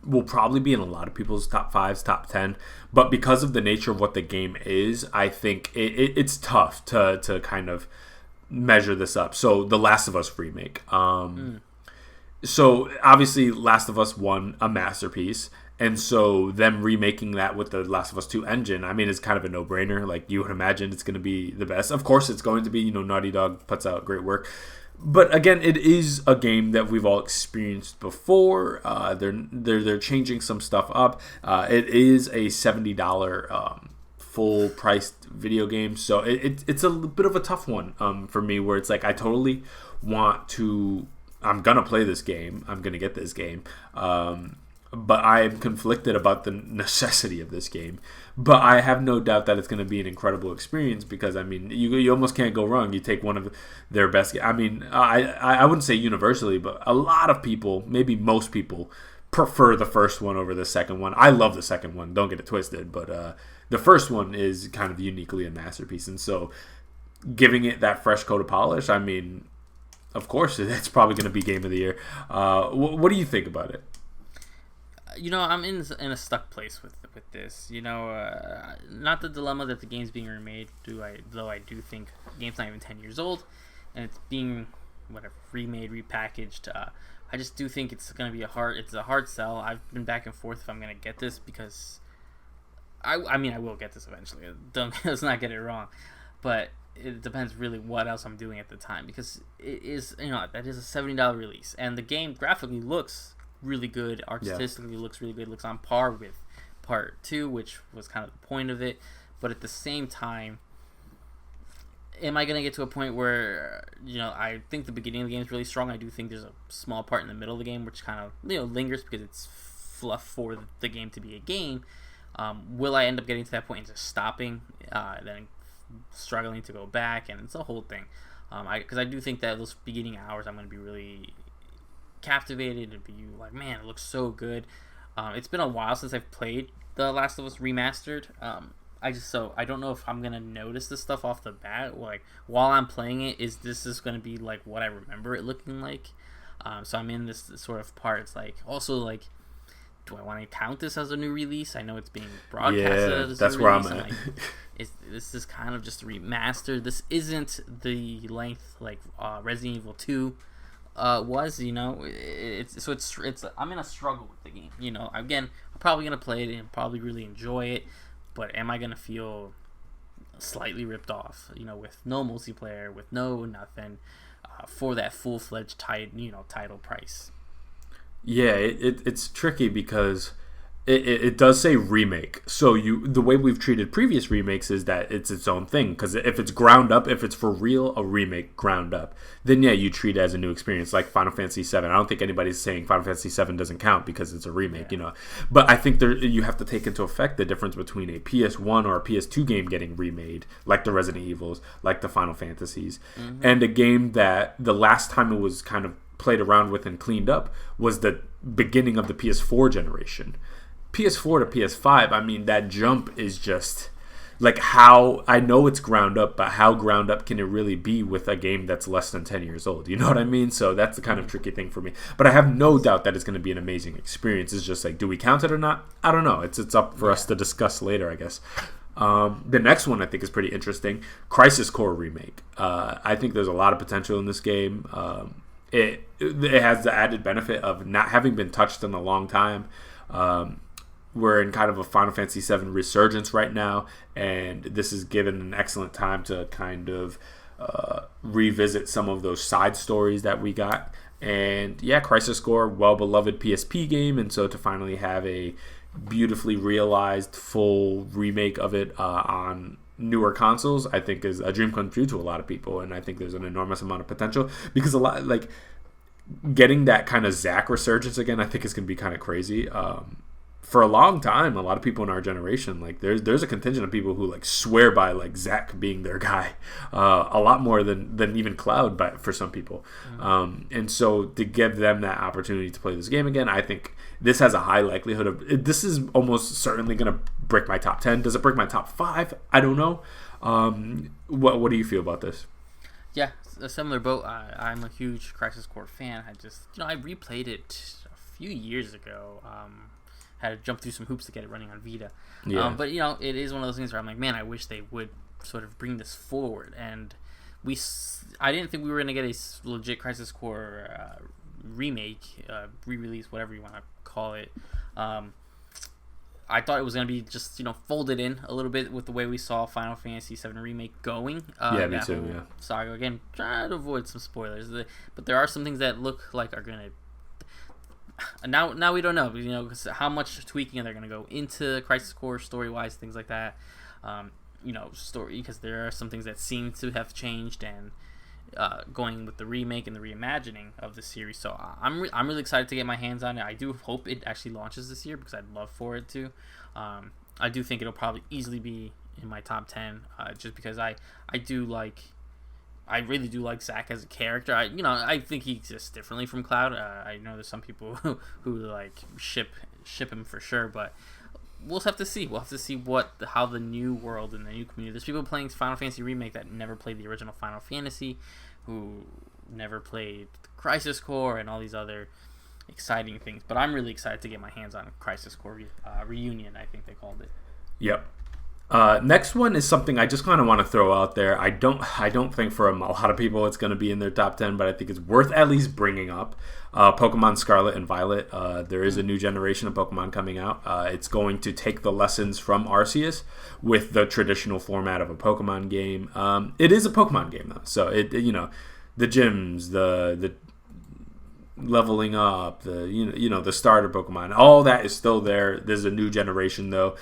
will probably be in a lot of people's top 5s, top 10. But because of the nature of what the game is, I think it's tough to kind of measure this up. So the Last of Us remake. So obviously Last of Us 1, a masterpiece. And so them remaking that with the Last of Us 2 engine, I mean, it's kind of a no-brainer. Like, you would imagine it's going to be the best. Of course it's going to be. You know, Naughty Dog puts out great work. But again, it is a game that we've all experienced before. They're changing some stuff up. It is a $70 full priced video game, so it's a bit of a tough one for me. Where it's like I totally want to. I'm gonna play this game. I'm gonna get this game. But I am conflicted about the necessity of this game. But I have no doubt that it's going to be an incredible experience because, I mean, you almost can't go wrong. You take one of their best... I mean, I wouldn't say universally, but a lot of people, maybe most people, prefer the first one over the second one. I love the second one. Don't get it twisted. But the first one is kind of uniquely a masterpiece. And so giving it that fresh coat of polish, I mean, of course, it's probably going to be Game of the Year. What do you think about it? You know, I'm in a stuck place with this. You know, not the dilemma that the game's being remade. Though I do think the game's not even 10 years old, and it's being remade, repackaged. I just do think it's gonna be a hard sell. I've been back and forth if I'm gonna get this because I mean I will get this eventually. Let's not get it wrong, but it depends really what else I'm doing at the time because it is, you know, that is a $70 release, and the game graphically looks really good, artistically looks really good, looks on par with part 2, which was kind of the point of it. But at the same time, am I going to get to a point where, you know, I think the beginning of the game is really strong. I do think there's a small part in the middle of the game which kind of, you know, lingers because it's fluff for the game to be a game. Will I end up getting to that point and just stopping, then struggling to go back, and it's a whole thing. Because I do think that those beginning hours I'm going to be really captivated and be like, man, it looks so good. It's been a while since I've played The Last of Us Remastered. I don't know if I'm gonna notice this stuff off the bat. Like while I'm playing it, this is gonna be like what I remember it looking like. So I'm in this sort of part. It's like also like, do I want to count this as a new release? I know it's being broadcasted as that's a where release. I'm at. This is kind of just a remaster. This isn't the length like Resident Evil 2 was, you know. It's I'm in a struggle with the game, you know. Again, I'm probably gonna play it and probably really enjoy it, but am I gonna feel slightly ripped off, you know, with no multiplayer, with no nothing, for that full-fledged title price? Yeah, it's tricky because it does say remake. So the way we've treated previous remakes is that it's its own thing. Because if it's ground up, if it's for real a remake ground up, then yeah, you treat it as a new experience. Like Final Fantasy VII. I don't think anybody's saying Final Fantasy VII doesn't count because it's a remake, you know. But I think you have to take into effect the difference between a PS1 or a PS2 game getting remade, like the Resident Evils, like the Final Fantasies, and a game that the last time it was kind of played around with and cleaned up was the beginning of the PS4 generation. PS4 to PS5, I mean, that jump is just like how I know it's ground up, but how ground up can it really be with a game that's less than 10 years old? You know what I mean? So that's the kind of tricky thing for me. But I have no doubt that it's going to be an amazing experience. It's just like, do we count it or not? I don't know. It's up for us to discuss later, I guess. The next one I think is pretty interesting. Crisis Core remake. I think there's a lot of potential in this game. It has the added benefit of not having been touched in a long time. We're in kind of a Final Fantasy VII resurgence right now, and this is given an excellent time to kind of revisit some of those side stories that we got. And yeah, Crisis Core, well-beloved PSP game, and so to finally have a beautifully realized full remake of it on newer consoles, I think is a dream come true to a lot of people, and I think there's an enormous amount of potential because a lot, like, getting that kind of Zack resurgence again, I think is going to be kind of crazy. For a long time, a lot of people in our generation, like there's a contingent of people who like swear by like Zack being their guy, a lot more than even Cloud, but for some people. And so to give them that opportunity to play this game again, I think this has a high likelihood of this is almost certainly going to break my top 10. Does it break my top 5? I don't know. What do you feel about this? Yeah, a similar boat. I'm a huge Crisis Core fan. I just I replayed it a few years ago. Had to jump through some hoops to get it running on Vita. Yeah. But it is one of those things where I'm like, man, I wish they would sort of bring this forward. And I didn't think we were gonna get a legit Crisis Core remake, re-release, whatever you want to call it. I thought it was gonna be just folded in a little bit with the way we saw Final Fantasy VII remake going. Me too. Yeah. Saga again. Try to avoid some spoilers, but there are some things that look like are gonna. Now we don't know, because how much tweaking are they going to go into Crisis Core story-wise, things like that. Story, because there are some things that seem to have changed, and going with the remake and the reimagining of the series. So I'm really excited to get my hands on it. I do hope it actually launches this year because I'd love for it to. I do think it'll probably easily be in my top 10, just because I really do like Zack as a character. I think he exists differently from Cloud. I know there's some people who like ship him for sure, but we'll have to see. We'll have to see how the new world and the new community. There's people playing Final Fantasy Remake that never played the original Final Fantasy, who never played Crisis Core and all these other exciting things. But I'm really excited to get my hands on Crisis Core Reunion, I think they called it. Yep. Next one is something I just kind of want to throw out there. I don't think for a lot of people it's going to be in their top 10, but I think it's worth at least bringing up. Pokemon Scarlet and Violet. There is a new generation of Pokemon coming out. It's going to take the lessons from Arceus with the traditional format of a Pokemon game. It is a Pokemon game though, so the gyms, the leveling up, the starter Pokemon, all that is still there. There's a new generation though.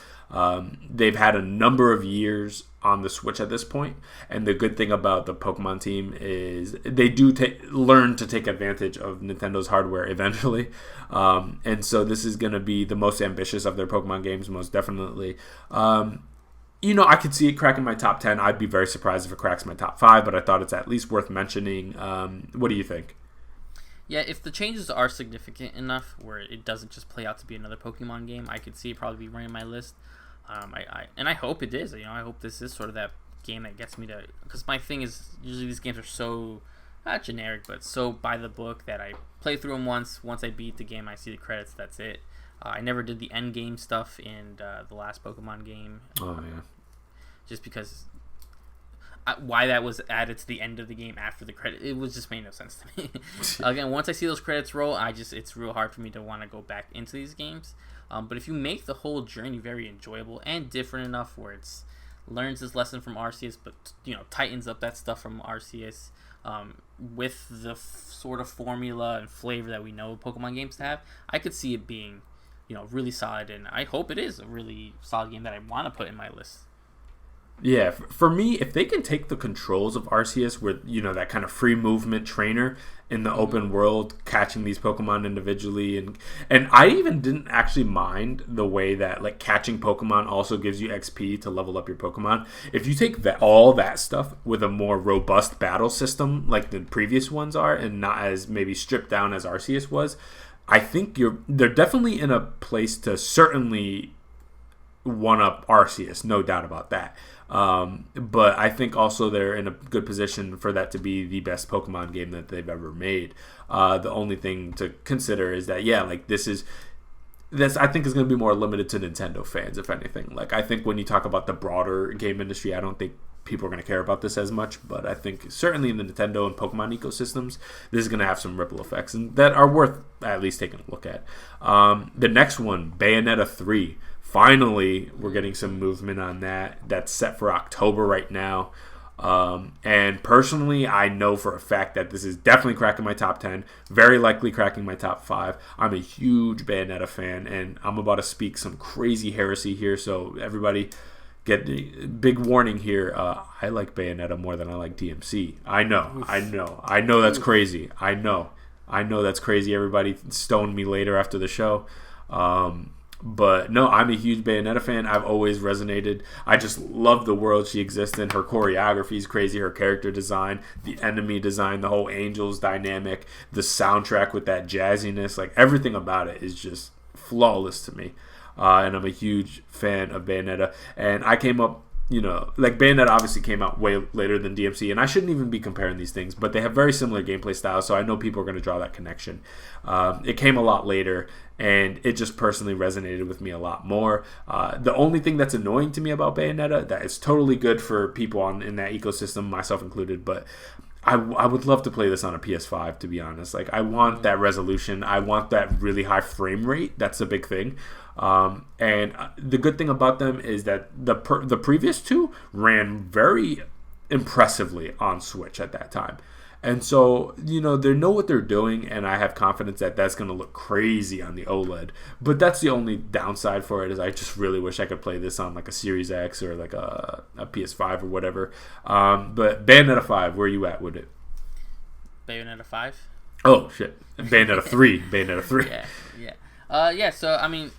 They've had a number of years on the Switch at this point, and the good thing about the Pokemon team is they do learn to take advantage of Nintendo's hardware eventually, and so this is going to be the most ambitious of their Pokemon games, most definitely. I could see it cracking my top 10. I'd be very surprised if it cracks my top 5, but I thought it's at least worth mentioning. What do you think? Yeah, if the changes are significant enough where it doesn't just play out to be another Pokemon game, I could see it probably be running my list. I hope it is. I hope this is sort of that game that gets me to. Because my thing is, usually these games are so not generic, but so by the book that I play through them once. Once I beat the game, I see the credits. That's it. I never did the end game stuff in the last Pokemon game. Oh yeah. Just because. Why that was added to the end of the game after the credit, it was just made no sense to me. Again, once I see those credits roll, it's real hard for me to want to go back into these games. But if you make the whole journey very enjoyable and different enough where it's learns this lesson from Arceus, but tightens up that stuff from Arceus with the sort of formula and flavor that we know Pokemon games to have, I could see it being really solid, and I hope it is a really solid game that I want to put in my list. Yeah, for me, if they can take the controls of Arceus with, that kind of free movement trainer in the open world, catching these Pokemon individually, and I even didn't actually mind the way that, like, catching Pokemon also gives you XP to level up your Pokemon. If you take all that stuff with a more robust battle system like the previous ones are, and not as maybe stripped down as Arceus was, I think they're definitely in a place to certainly one up Arceus, no doubt about that. But I think also they're in a good position for that to be the best Pokemon game that they've ever made. The only thing to consider is that, yeah, like this I think is going to be more limited to Nintendo fans, if anything. Like, I think when you talk about the broader game industry, I don't think people are going to care about this as much, but I think certainly in the Nintendo and Pokemon ecosystems, this is going to have some ripple effects and that are worth at least taking a look at. The next one, Bayonetta 3. Finally, we're getting some movement on that. That's set for October right now. And personally, I know for a fact that this is definitely cracking my top 10, very likely cracking my top 5. I'm a huge Bayonetta fan, and I'm about to speak some crazy heresy here, so everybody get the big warning here. I like Bayonetta more than I like DMC. I know that's crazy. I know that's crazy. Everybody stone me later after the show. But no, I'm a huge Bayonetta fan. I've always resonated. I just love the world she exists in. Her choreography is crazy. Her character design, the enemy design, the whole Angels dynamic, the soundtrack with that jazziness, like everything about it is just flawless to me. And I'm a huge fan of Bayonetta. And I came up, like Bayonetta obviously came out way later than DMC, and I shouldn't even be comparing these things, but they have very similar gameplay styles, so I know people are going to draw that connection. It came a lot later, and it just personally resonated with me a lot more. The only thing that's annoying to me about Bayonetta, that is totally good for people in that ecosystem, myself included, but I would love to play this on a PS5, to be honest. Like, I want that resolution. I want that really high frame rate. That's a big thing. And the good thing about them is that the previous two ran very impressively on Switch at that time. And so, they know what they're doing, and I have confidence that that's going to look crazy on the OLED. But that's the only downside for it, is I just really wish I could play this on like a Series X or like a PS5 or whatever. But Bayonetta 5, where are you at with it? Bayonetta 5? Oh, shit. Bayonetta 3. Bayonetta 3. Yeah, so, I mean,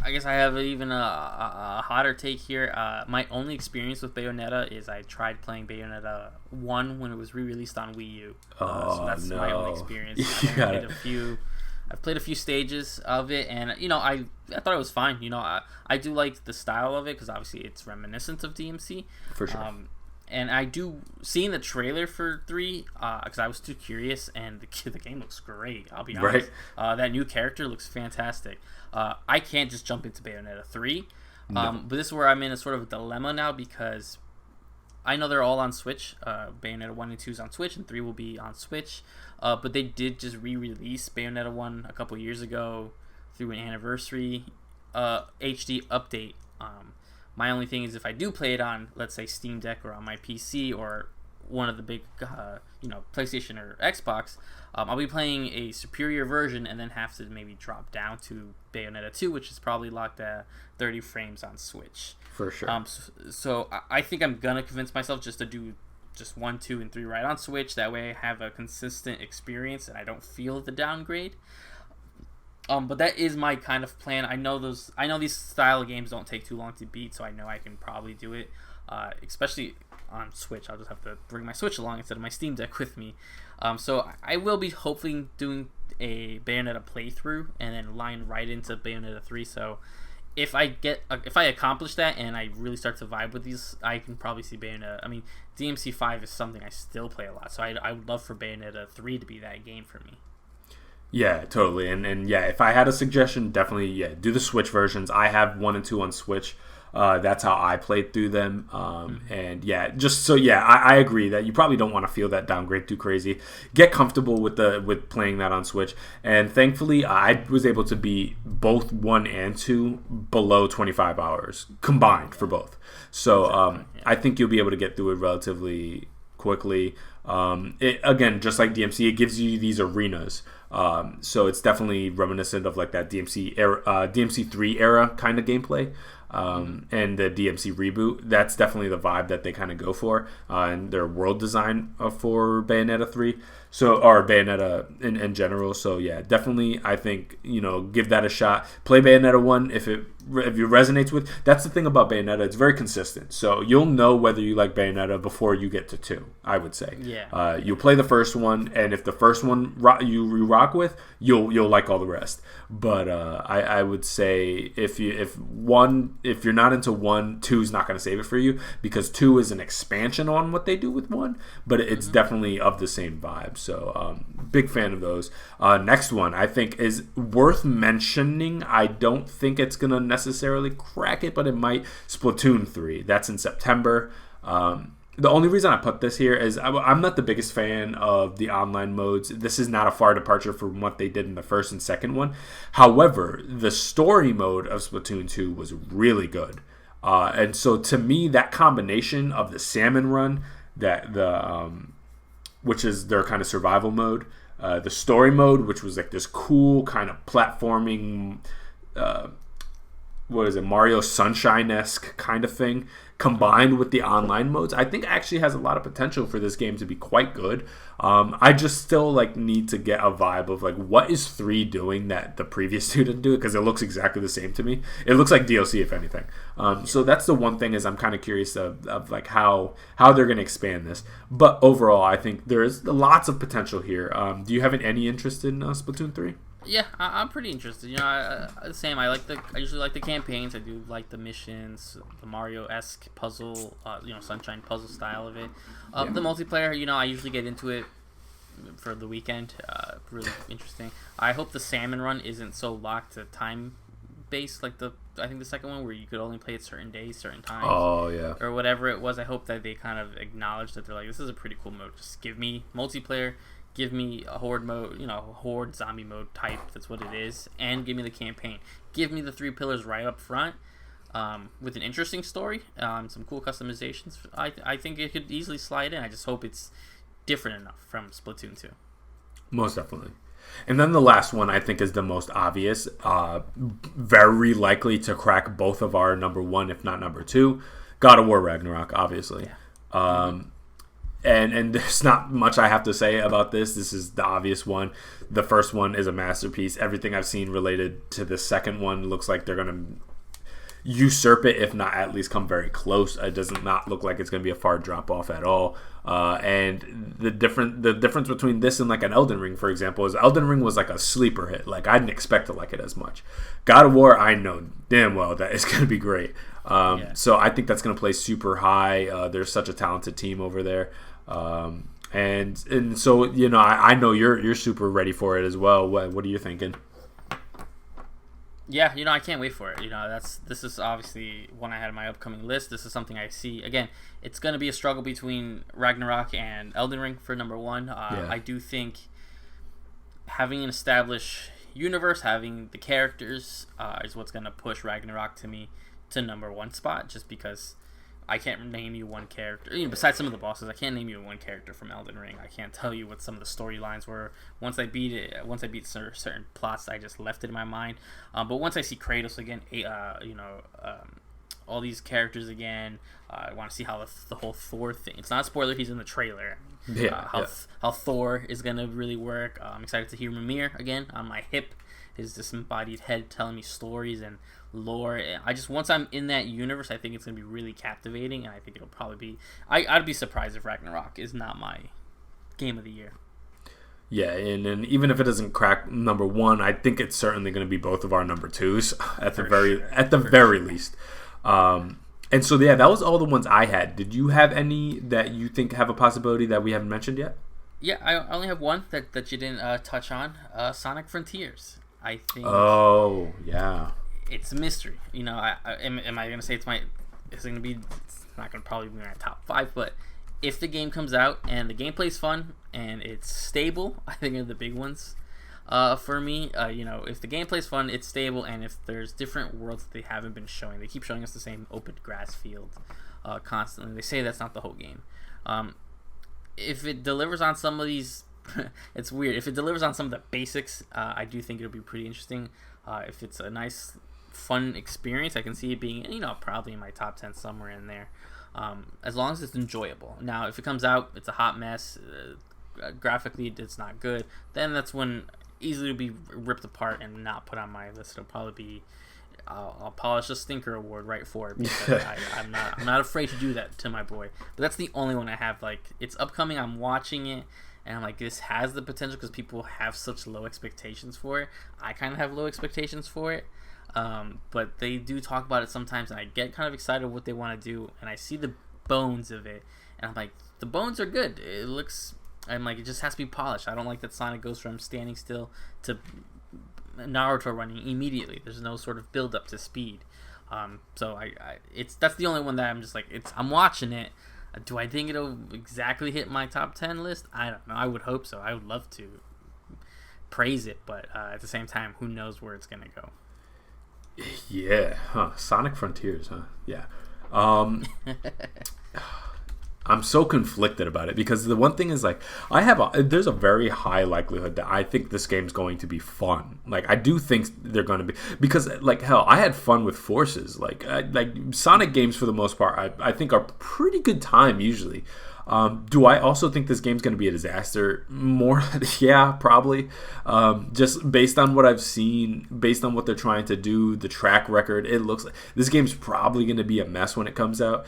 I guess I have even a hotter take here. My only experience with Bayonetta is I tried playing Bayonetta 1 when it was re-released on Wii U. So that's my only experience. I've played a few stages of it, and I thought it was fine. I do like the style of it because obviously it's reminiscent of DMC. For sure. And I do seeing the trailer for 3 because I was too curious, and the game looks great. I'll be honest. Right. That new character looks fantastic. I can't just jump into Bayonetta 3, but this is where I'm in a sort of a dilemma now because I know they're all on Switch. Bayonetta 1 and 2 is on Switch, and 3 will be on Switch. But they did just re-release Bayonetta 1 a couple years ago through an anniversary HD update. My only thing is if I do play it on, let's say, Steam Deck or on my PC or one of the big, PlayStation or Xbox, I'll be playing a superior version and then have to maybe drop down to Bayonetta 2, which is probably locked at 30 frames on Switch. For sure. So I think I'm going to convince myself just to do just 1, 2, and 3 right on Switch. That way I have a consistent experience and I don't feel the downgrade. But that is my kind of plan. I know these style of games don't take too long to beat, so I know I can probably do it. Especially on Switch, I'll just have to bring my Switch along instead of my Steam Deck with me. So I will be hopefully doing a Bayonetta playthrough and then line right into Bayonetta 3. So if I accomplish that and I really start to vibe with these, I can probably see Bayonetta. I mean, DMC 5 is something I still play a lot, so I would love for Bayonetta 3 to be that game for me. Yeah, totally. And yeah, if I had a suggestion, definitely, do the Switch versions. I have 1 and 2 on Switch. That's how I played through them. And yeah, I agree that you probably don't want to feel that downgrade too crazy. Get comfortable with playing that on Switch. And thankfully, I was able to beat both 1 and 2 below 25 hours combined for both. So I think you'll be able to get through it relatively quickly. It, again, just like DMC, it gives you these arenas. So it's definitely reminiscent of like that DMC 3 era kind of gameplay. And the DMC reboot, that's definitely the vibe that they kind of go for, and their world design for Bayonetta 3, or Bayonetta in general. So yeah, definitely, I think, give that a shot. Play Bayonetta 1 if it resonates with. That's the thing about Bayonetta. It's very consistent. So you'll know whether you like Bayonetta before you get to 2, I would say. Yeah. You'll play the first one, and if the first one you rock with, you'll like all the rest. But I would say if you're not into 1, 2 is not going to save it for you, because 2 is an expansion on what they do with 1, but it's definitely of the same vibe. So big fan of those. Next one I think is worth mentioning. I don't think it's going to necessarily crack it, but it might. Splatoon 3. That's in September. The only reason I put this here is I'm not the biggest fan of the online modes. This is not a far departure from what they did in the first and second one. However, the story mode of Splatoon 2 was really good. And so to me, that combination of the salmon run, which is their kind of survival mode, the story mode, which was like this cool kind of platforming, Mario Sunshine-esque kind of thing, combined with the online modes, I think actually has a lot of potential for this game to be quite good. I just still need to get a vibe of what is 3 doing that the previous 2 didn't do, because it looks exactly the same to me. It looks like DLC if anything. So that's the one thing, is I'm kind of curious of how they're going to expand this. But overall, I think there is lots of potential here. Do you have any interest in Splatoon 3? Yeah, I'm pretty interested. Same. I usually like the campaigns. I do like the missions, the Mario-esque puzzle, Sunshine puzzle style of it. The multiplayer, I usually get into it for the weekend. Really interesting. I hope the salmon run isn't so locked to time based I think the second one, where you could only play it certain days, certain times. Oh yeah. Or whatever it was. I hope that they kind of acknowledge that they're this is a pretty cool mode. Just give me multiplayer. Give me a horde mode, horde zombie mode type. That's what it is. And give me the campaign. Give me the 3 pillars right up front, with an interesting story, some cool customizations. I think it could easily slide in. I just hope it's different enough from Splatoon 2. Most definitely. And then the last one I think is the most obvious. Very likely to crack both of our number 1, if not number 2. God of War Ragnarok, obviously. Yeah. And there's not much I have to say about this. This is the obvious one. The first one is a masterpiece. Everything I've seen related to the second one looks like they're going to usurp it, if not at least come very close. It does not look like it's going to be a far drop off at all. And the difference between this and an Elden Ring, for example, is Elden Ring was a sleeper hit. I didn't expect to like it as much. God of War, I know damn well that it's going to be great. So I think that's going to play super high. There's such a talented team over there. And so I know you're super ready for it as well. What are you thinking? Yeah, I can't wait for it. This is obviously one I had on my upcoming list. This is something I see. Again, it's going to be a struggle between Ragnarok and Elden Ring for number 1. I do think having an established universe, having the characters, is what's going to push Ragnarok to me to number 1 spot, just because I can't name you one character. Besides some of the bosses, I can't name you one character from Elden Ring. I can't tell you what some of the storylines were. Once I beat certain plots, I just left it in my mind. But once I see Kratos again, all these characters again, I want to see how the whole Thor thing. It's not a spoiler. He's in the trailer. How Thor is gonna really work. I'm excited to hear Mimir again on my hip. His disembodied head telling me stories and lore. Once I'm in that universe, I think it's gonna be really captivating, and I think it'll probably be. I'd be surprised if Ragnarok is not my game of the year. Yeah, and even if it doesn't crack number 1, I think it's certainly going to be both of our number 2s at the very least. And so that was all the ones I had. Did you have any that you think have a possibility that we haven't mentioned yet? Yeah, I only have one that you didn't touch on. Sonic Frontiers. I think. Oh yeah. It's a mystery. Am I going to say it's going to be? It's not going to probably be in my top 5, but if the game comes out and the gameplay's fun and it's stable, I think are the big ones. For me, if the gameplay's fun, it's stable, and if there's different worlds that they haven't been showing, they keep showing us the same open grass field constantly. They say that's not the whole game. If it delivers on some of these, it's weird. If it delivers on some of the basics, I do think it'll be pretty interesting. If it's a nice, fun experience, I can see it being, probably in my top 10 somewhere in there. As long as it's enjoyable. Now, if it comes out, it's a hot mess, graphically it's not good, then that's when easily to be ripped apart and not put on my list. It'll probably be I'll polish a stinker award right for it because I'm not afraid to do that to my boy. But that's the only one I have. Like, it's upcoming. I'm watching it, and I'm like, this has the potential because people have such low expectations for it. I kind of have low expectations for it, but they do talk about it sometimes, and I get kind of excited what they want to do, and I see the bones of it, and I'm like, the bones are good. It looks. I'm like, it just has to be polished. I don't like that Sonic goes from standing still to Naruto running immediately. There's no sort of build up to speed. So that's the only one that I'm just like, I'm watching it. Do I think it'll exactly hit my top 10 list? I don't know. I would hope so. I would love to praise it, but at the same time, who knows where it's gonna go? Yeah, Sonic Frontiers, yeah. I'm so conflicted about it because the one thing is, like, there's a very high likelihood that I think this game's going to be fun. Like, I do think they're going to be, because, like, hell, I had fun with Forces. Like Sonic games for the most part, I think are pretty good time usually. Do I also think this game's going to be a disaster? More, yeah, probably. Just based on what I've seen, based on what they're trying to do, the track record, it looks like this game's probably going to be a mess when it comes out.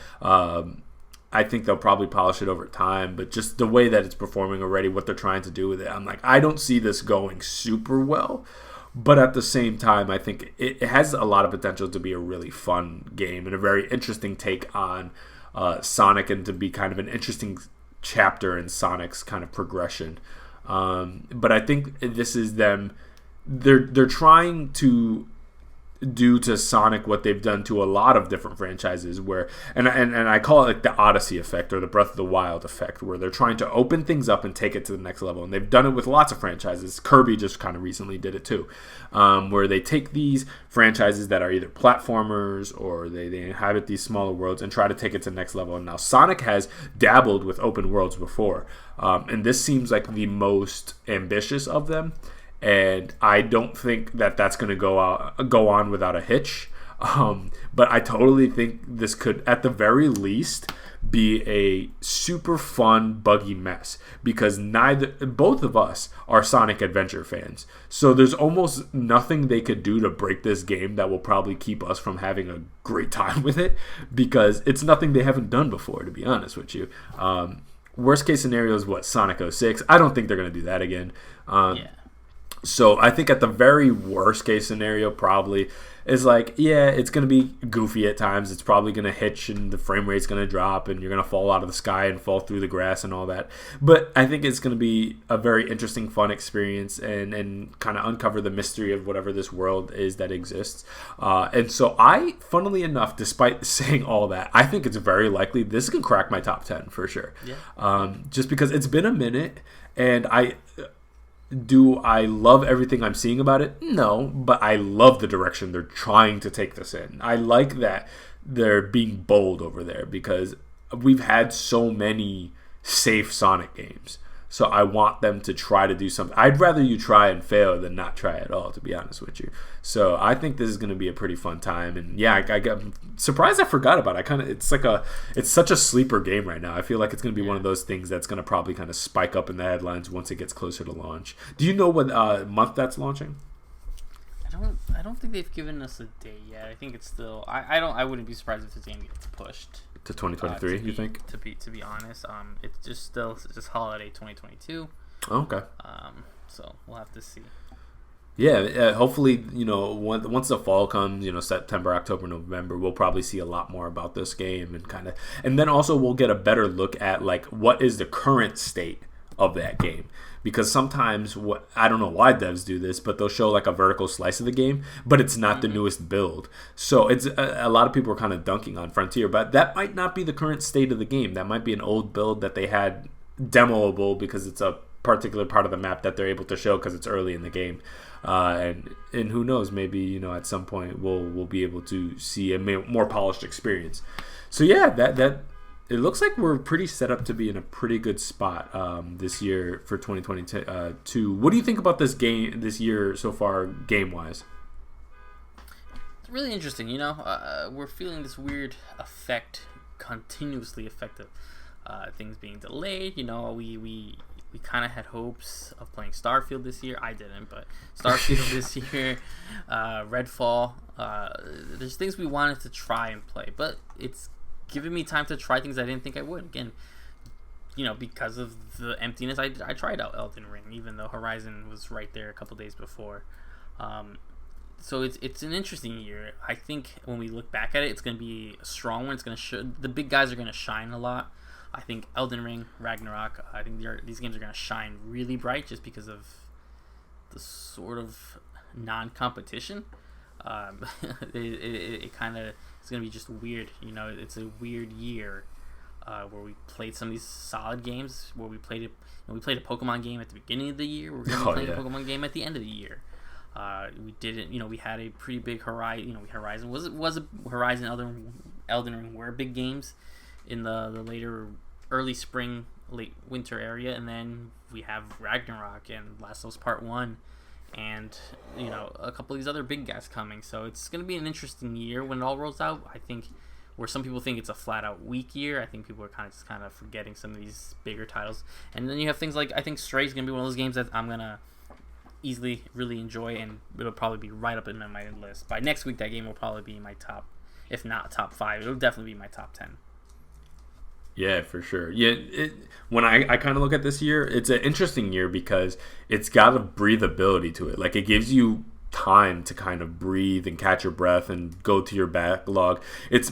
I think they'll probably polish it over time, but just the way that it's performing already, what they're trying to do with it, I'm like, I don't see this going super well. But at the same time, I think it has a lot of potential to be a really fun game and a very interesting take on Sonic, and to be kind of an interesting chapter in Sonic's kind of progression. But I think this is them. They're trying to do to Sonic what they've done to a lot of different franchises, where and I call it like the Odyssey effect or the Breath of the Wild effect, where they're trying to open things up and take it to the next level. And they've done it with lots of franchises. Kirby just kind of recently did it too, where they take these franchises that are either platformers or they inhabit these smaller worlds and try to take it to the next level. And now Sonic has dabbled with open worlds before, and this seems like the most ambitious of them. And I don't think that that's going to go on without a hitch. But I totally think this could, at the very least, be a super fun, buggy mess, because both of us are Sonic Adventure fans. So there's almost nothing they could do to break this game that will probably keep us from having a great time with it, because it's nothing they haven't done before, to be honest with you. Worst case scenario is Sonic 06. I don't think they're going to do that again. Yeah. So I think at the very worst case scenario probably is like, yeah, it's going to be goofy at times. It's probably going to hitch and the frame rate's going to drop and you're going to fall out of the sky and fall through the grass and all that. But I think it's going to be a very interesting, fun experience and kind of uncover the mystery of whatever this world is that exists. And so funnily enough, despite saying all that, I think it's very likely this can crack my top 10 for sure. Yeah. Just because it's been a minute, and do I love everything I'm seeing about it? No, but I love the direction they're trying to take this in. I like that they're being bold over there, because we've had so many safe Sonic games. So I want them to try to do something. I'd rather you try and fail than not try at all, to be honest with you. So I think this is going to be a pretty fun time. And yeah, I'm surprised I forgot about it. It's such a sleeper game right now. I feel like it's going to be one of those things that's going to probably kind of spike up in the headlines once it gets closer to launch. Do you know what month that's launching? I don't think they've given us a date yet. I think it's still. I wouldn't be surprised if this game gets pushed to 2023. You think? To be honest, it's just holiday 2022. Oh, okay. So we'll have to see. Yeah, hopefully, once the fall comes, September, October, November, we'll probably see a lot more about this game and then also we'll get a better look at like what is the current state of that game. Because sometimes, I don't know why devs do this, but they'll show like a vertical slice of the game, but it's not the newest build. So it's a lot of people are kind of dunking on Frontier, but that might not be the current state of the game. That might be an old build that they had demoable because it's a particular part of the map that they're able to show because it's early in the game. And who knows, maybe at some point we'll be able to see a more polished experience. So yeah, that. It looks like we're pretty set up to be in a pretty good spot this year for 2022. What do you think about this game this year so far, game-wise? It's really interesting. We're feeling this weird continuously effective things being delayed. We we kind of had hopes of playing Starfield this year. I didn't, but Starfield this year, Redfall. There's things we wanted to try and play, but it's given me time to try things I didn't think I would. Again, because of the emptiness, I tried out Elden Ring, even though Horizon was right there a couple days before. So it's an interesting year. I think when we look back at it, it's going to be a strong one. It's going to the big guys are going to shine a lot. I think Elden Ring, Ragnarok, I think these games are going to shine really bright just because of the sort of non-competition. It kind of it's going to be just weird. It's a weird year where we played some of these solid games. Where we played we played a Pokemon game at the beginning of the year. We're going to be playing a Pokemon game at the end of the year. We didn't. We had a pretty big Horizon. Horizon was a Horizon, Elden Ring were big games in the later early spring, late winter area, and then we have Ragnarok and Last of Us Part 1, and a couple of these other big guys coming. So it's going to be an interesting year when it all rolls out. I think where some people think it's a flat out weak year, I think people are kind of forgetting some of these bigger titles. And then you have things like, I think Stray is going to be one of those games that I'm going to easily really enjoy, and it'll probably be right up in my list. By next week, that game will probably be in my top, if not top 5, it'll definitely be my top 10. Yeah, for sure. Yeah, when I kind of look at this year, it's an interesting year because it's got a breathability to it. Like, it gives you time to kind of breathe and catch your breath and go to your backlog.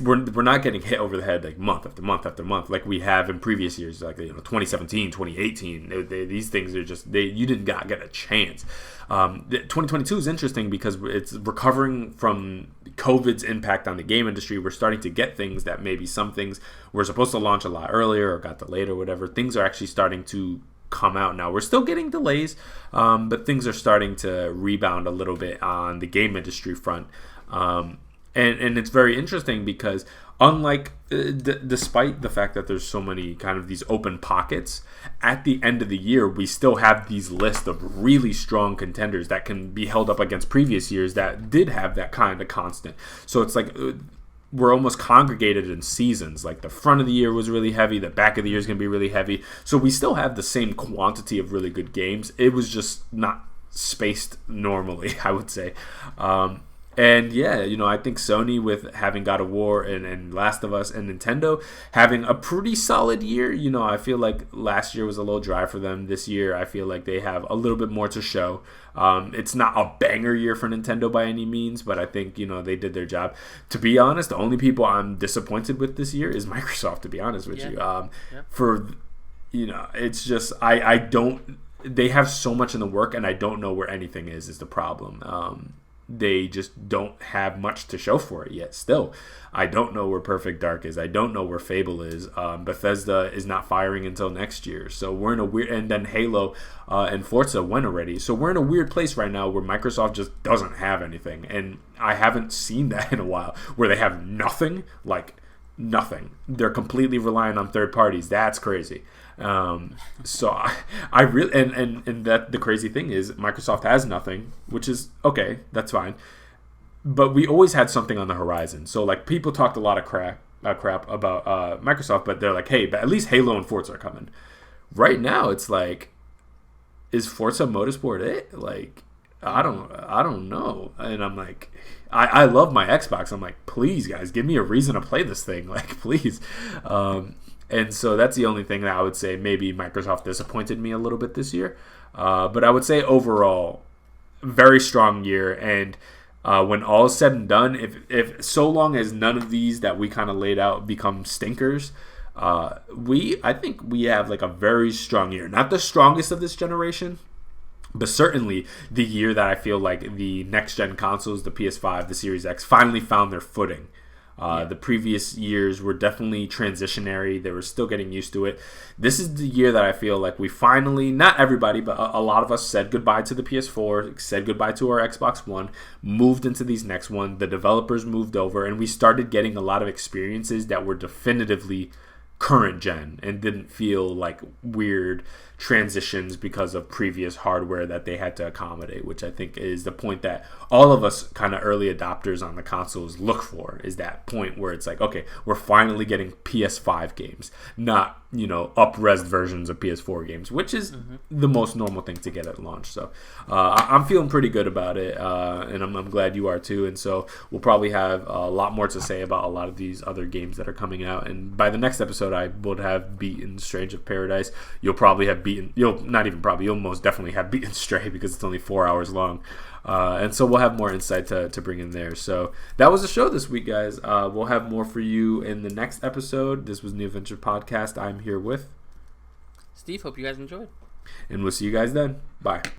We're not getting hit over the head like month after month after month like we have in previous years, like 2017, 2018. These things are just you did not get a chance. 2022 is interesting because it's recovering from COVID's impact on the game industry. We're starting to get things that maybe some things were supposed to launch a lot earlier or got delayed or whatever. Things are actually starting to come out now. We're still getting delays, but things are starting to rebound a little bit on the game industry front. And it's very interesting because unlike, despite the fact that there's so many kind of these open pockets, at the end of the year, we still have these lists of really strong contenders that can be held up against previous years that did have that kind of constant. So it's like we're almost congregated in seasons. Like the front of the year was really heavy, the back of the year is going to be really heavy. So we still have the same quantity of really good games. It was just not spaced normally, I would say. And yeah, I think Sony, with having God of War and Last of Us, and Nintendo having a pretty solid year. I feel like last year was a little dry for them. This year, I feel like they have a little bit more to show. It's not a banger year for Nintendo by any means, but I think, they did their job. To be honest, the only people I'm disappointed with this year is Microsoft, to be honest with you. It's just, I don't, they have so much in the work, and I don't know where anything is the problem. They just don't have much to show for it yet. Still, I don't know where Perfect Dark is. I don't know where Fable is. Bethesda is not firing until next year. So we're in a weird, and then Halo and Forza went already. So we're in a weird place right now where Microsoft just doesn't have anything. And I haven't seen that in a while, where they have nothing, like nothing. They're completely relying on third parties. That's crazy. So I really, and that the crazy thing is Microsoft has nothing, which is okay, that's fine, but we always had something on the horizon. So like, people talked a lot of crap about Microsoft, but they're like, hey, but at least Halo and Forza are coming. Right now it's like, is Forza Motorsport it? Like, I don't know. And I'm like, I love my Xbox. I'm like, please guys, give me a reason to play this thing, like, please. And so that's the only thing that I would say maybe Microsoft disappointed me a little bit this year. But I would say overall, very strong year. And when all is said and done, if so long as none of these that we kind of laid out become stinkers, I think we have like a very strong year. Not the strongest of this generation, but certainly the year that I feel like the next-gen consoles, the PS5, the Series X, finally found their footing. The previous years were definitely transitionary. They were still getting used to it. This is the year that I feel like we finally, not everybody, but a lot of us said goodbye to the PS4, said goodbye to our Xbox One, moved into these next one. The developers moved over, and we started getting a lot of experiences that were definitively current gen and didn't feel like weird transitions because of previous hardware that they had to accommodate, which I think is the point that all of us kind of early adopters on the consoles look for, is that point where it's like, okay, we're finally getting PS5 games, not, up-res versions of PS4 games, which is the most normal thing to get at launch. So I'm feeling pretty good about it, and I'm glad you are too. And so we'll probably have a lot more to say about a lot of these other games that are coming out. And by the next episode, I would have beaten Strange of Paradise. You'll most definitely have beaten Stray because it's only 4 hours long. And so we'll have more insight to bring in there. So that was the show this week, guys. We'll have more for you in the next episode. This was NeoVintage Podcast. I'm here with Steve. Hope you guys enjoyed. And we'll see you guys then. Bye.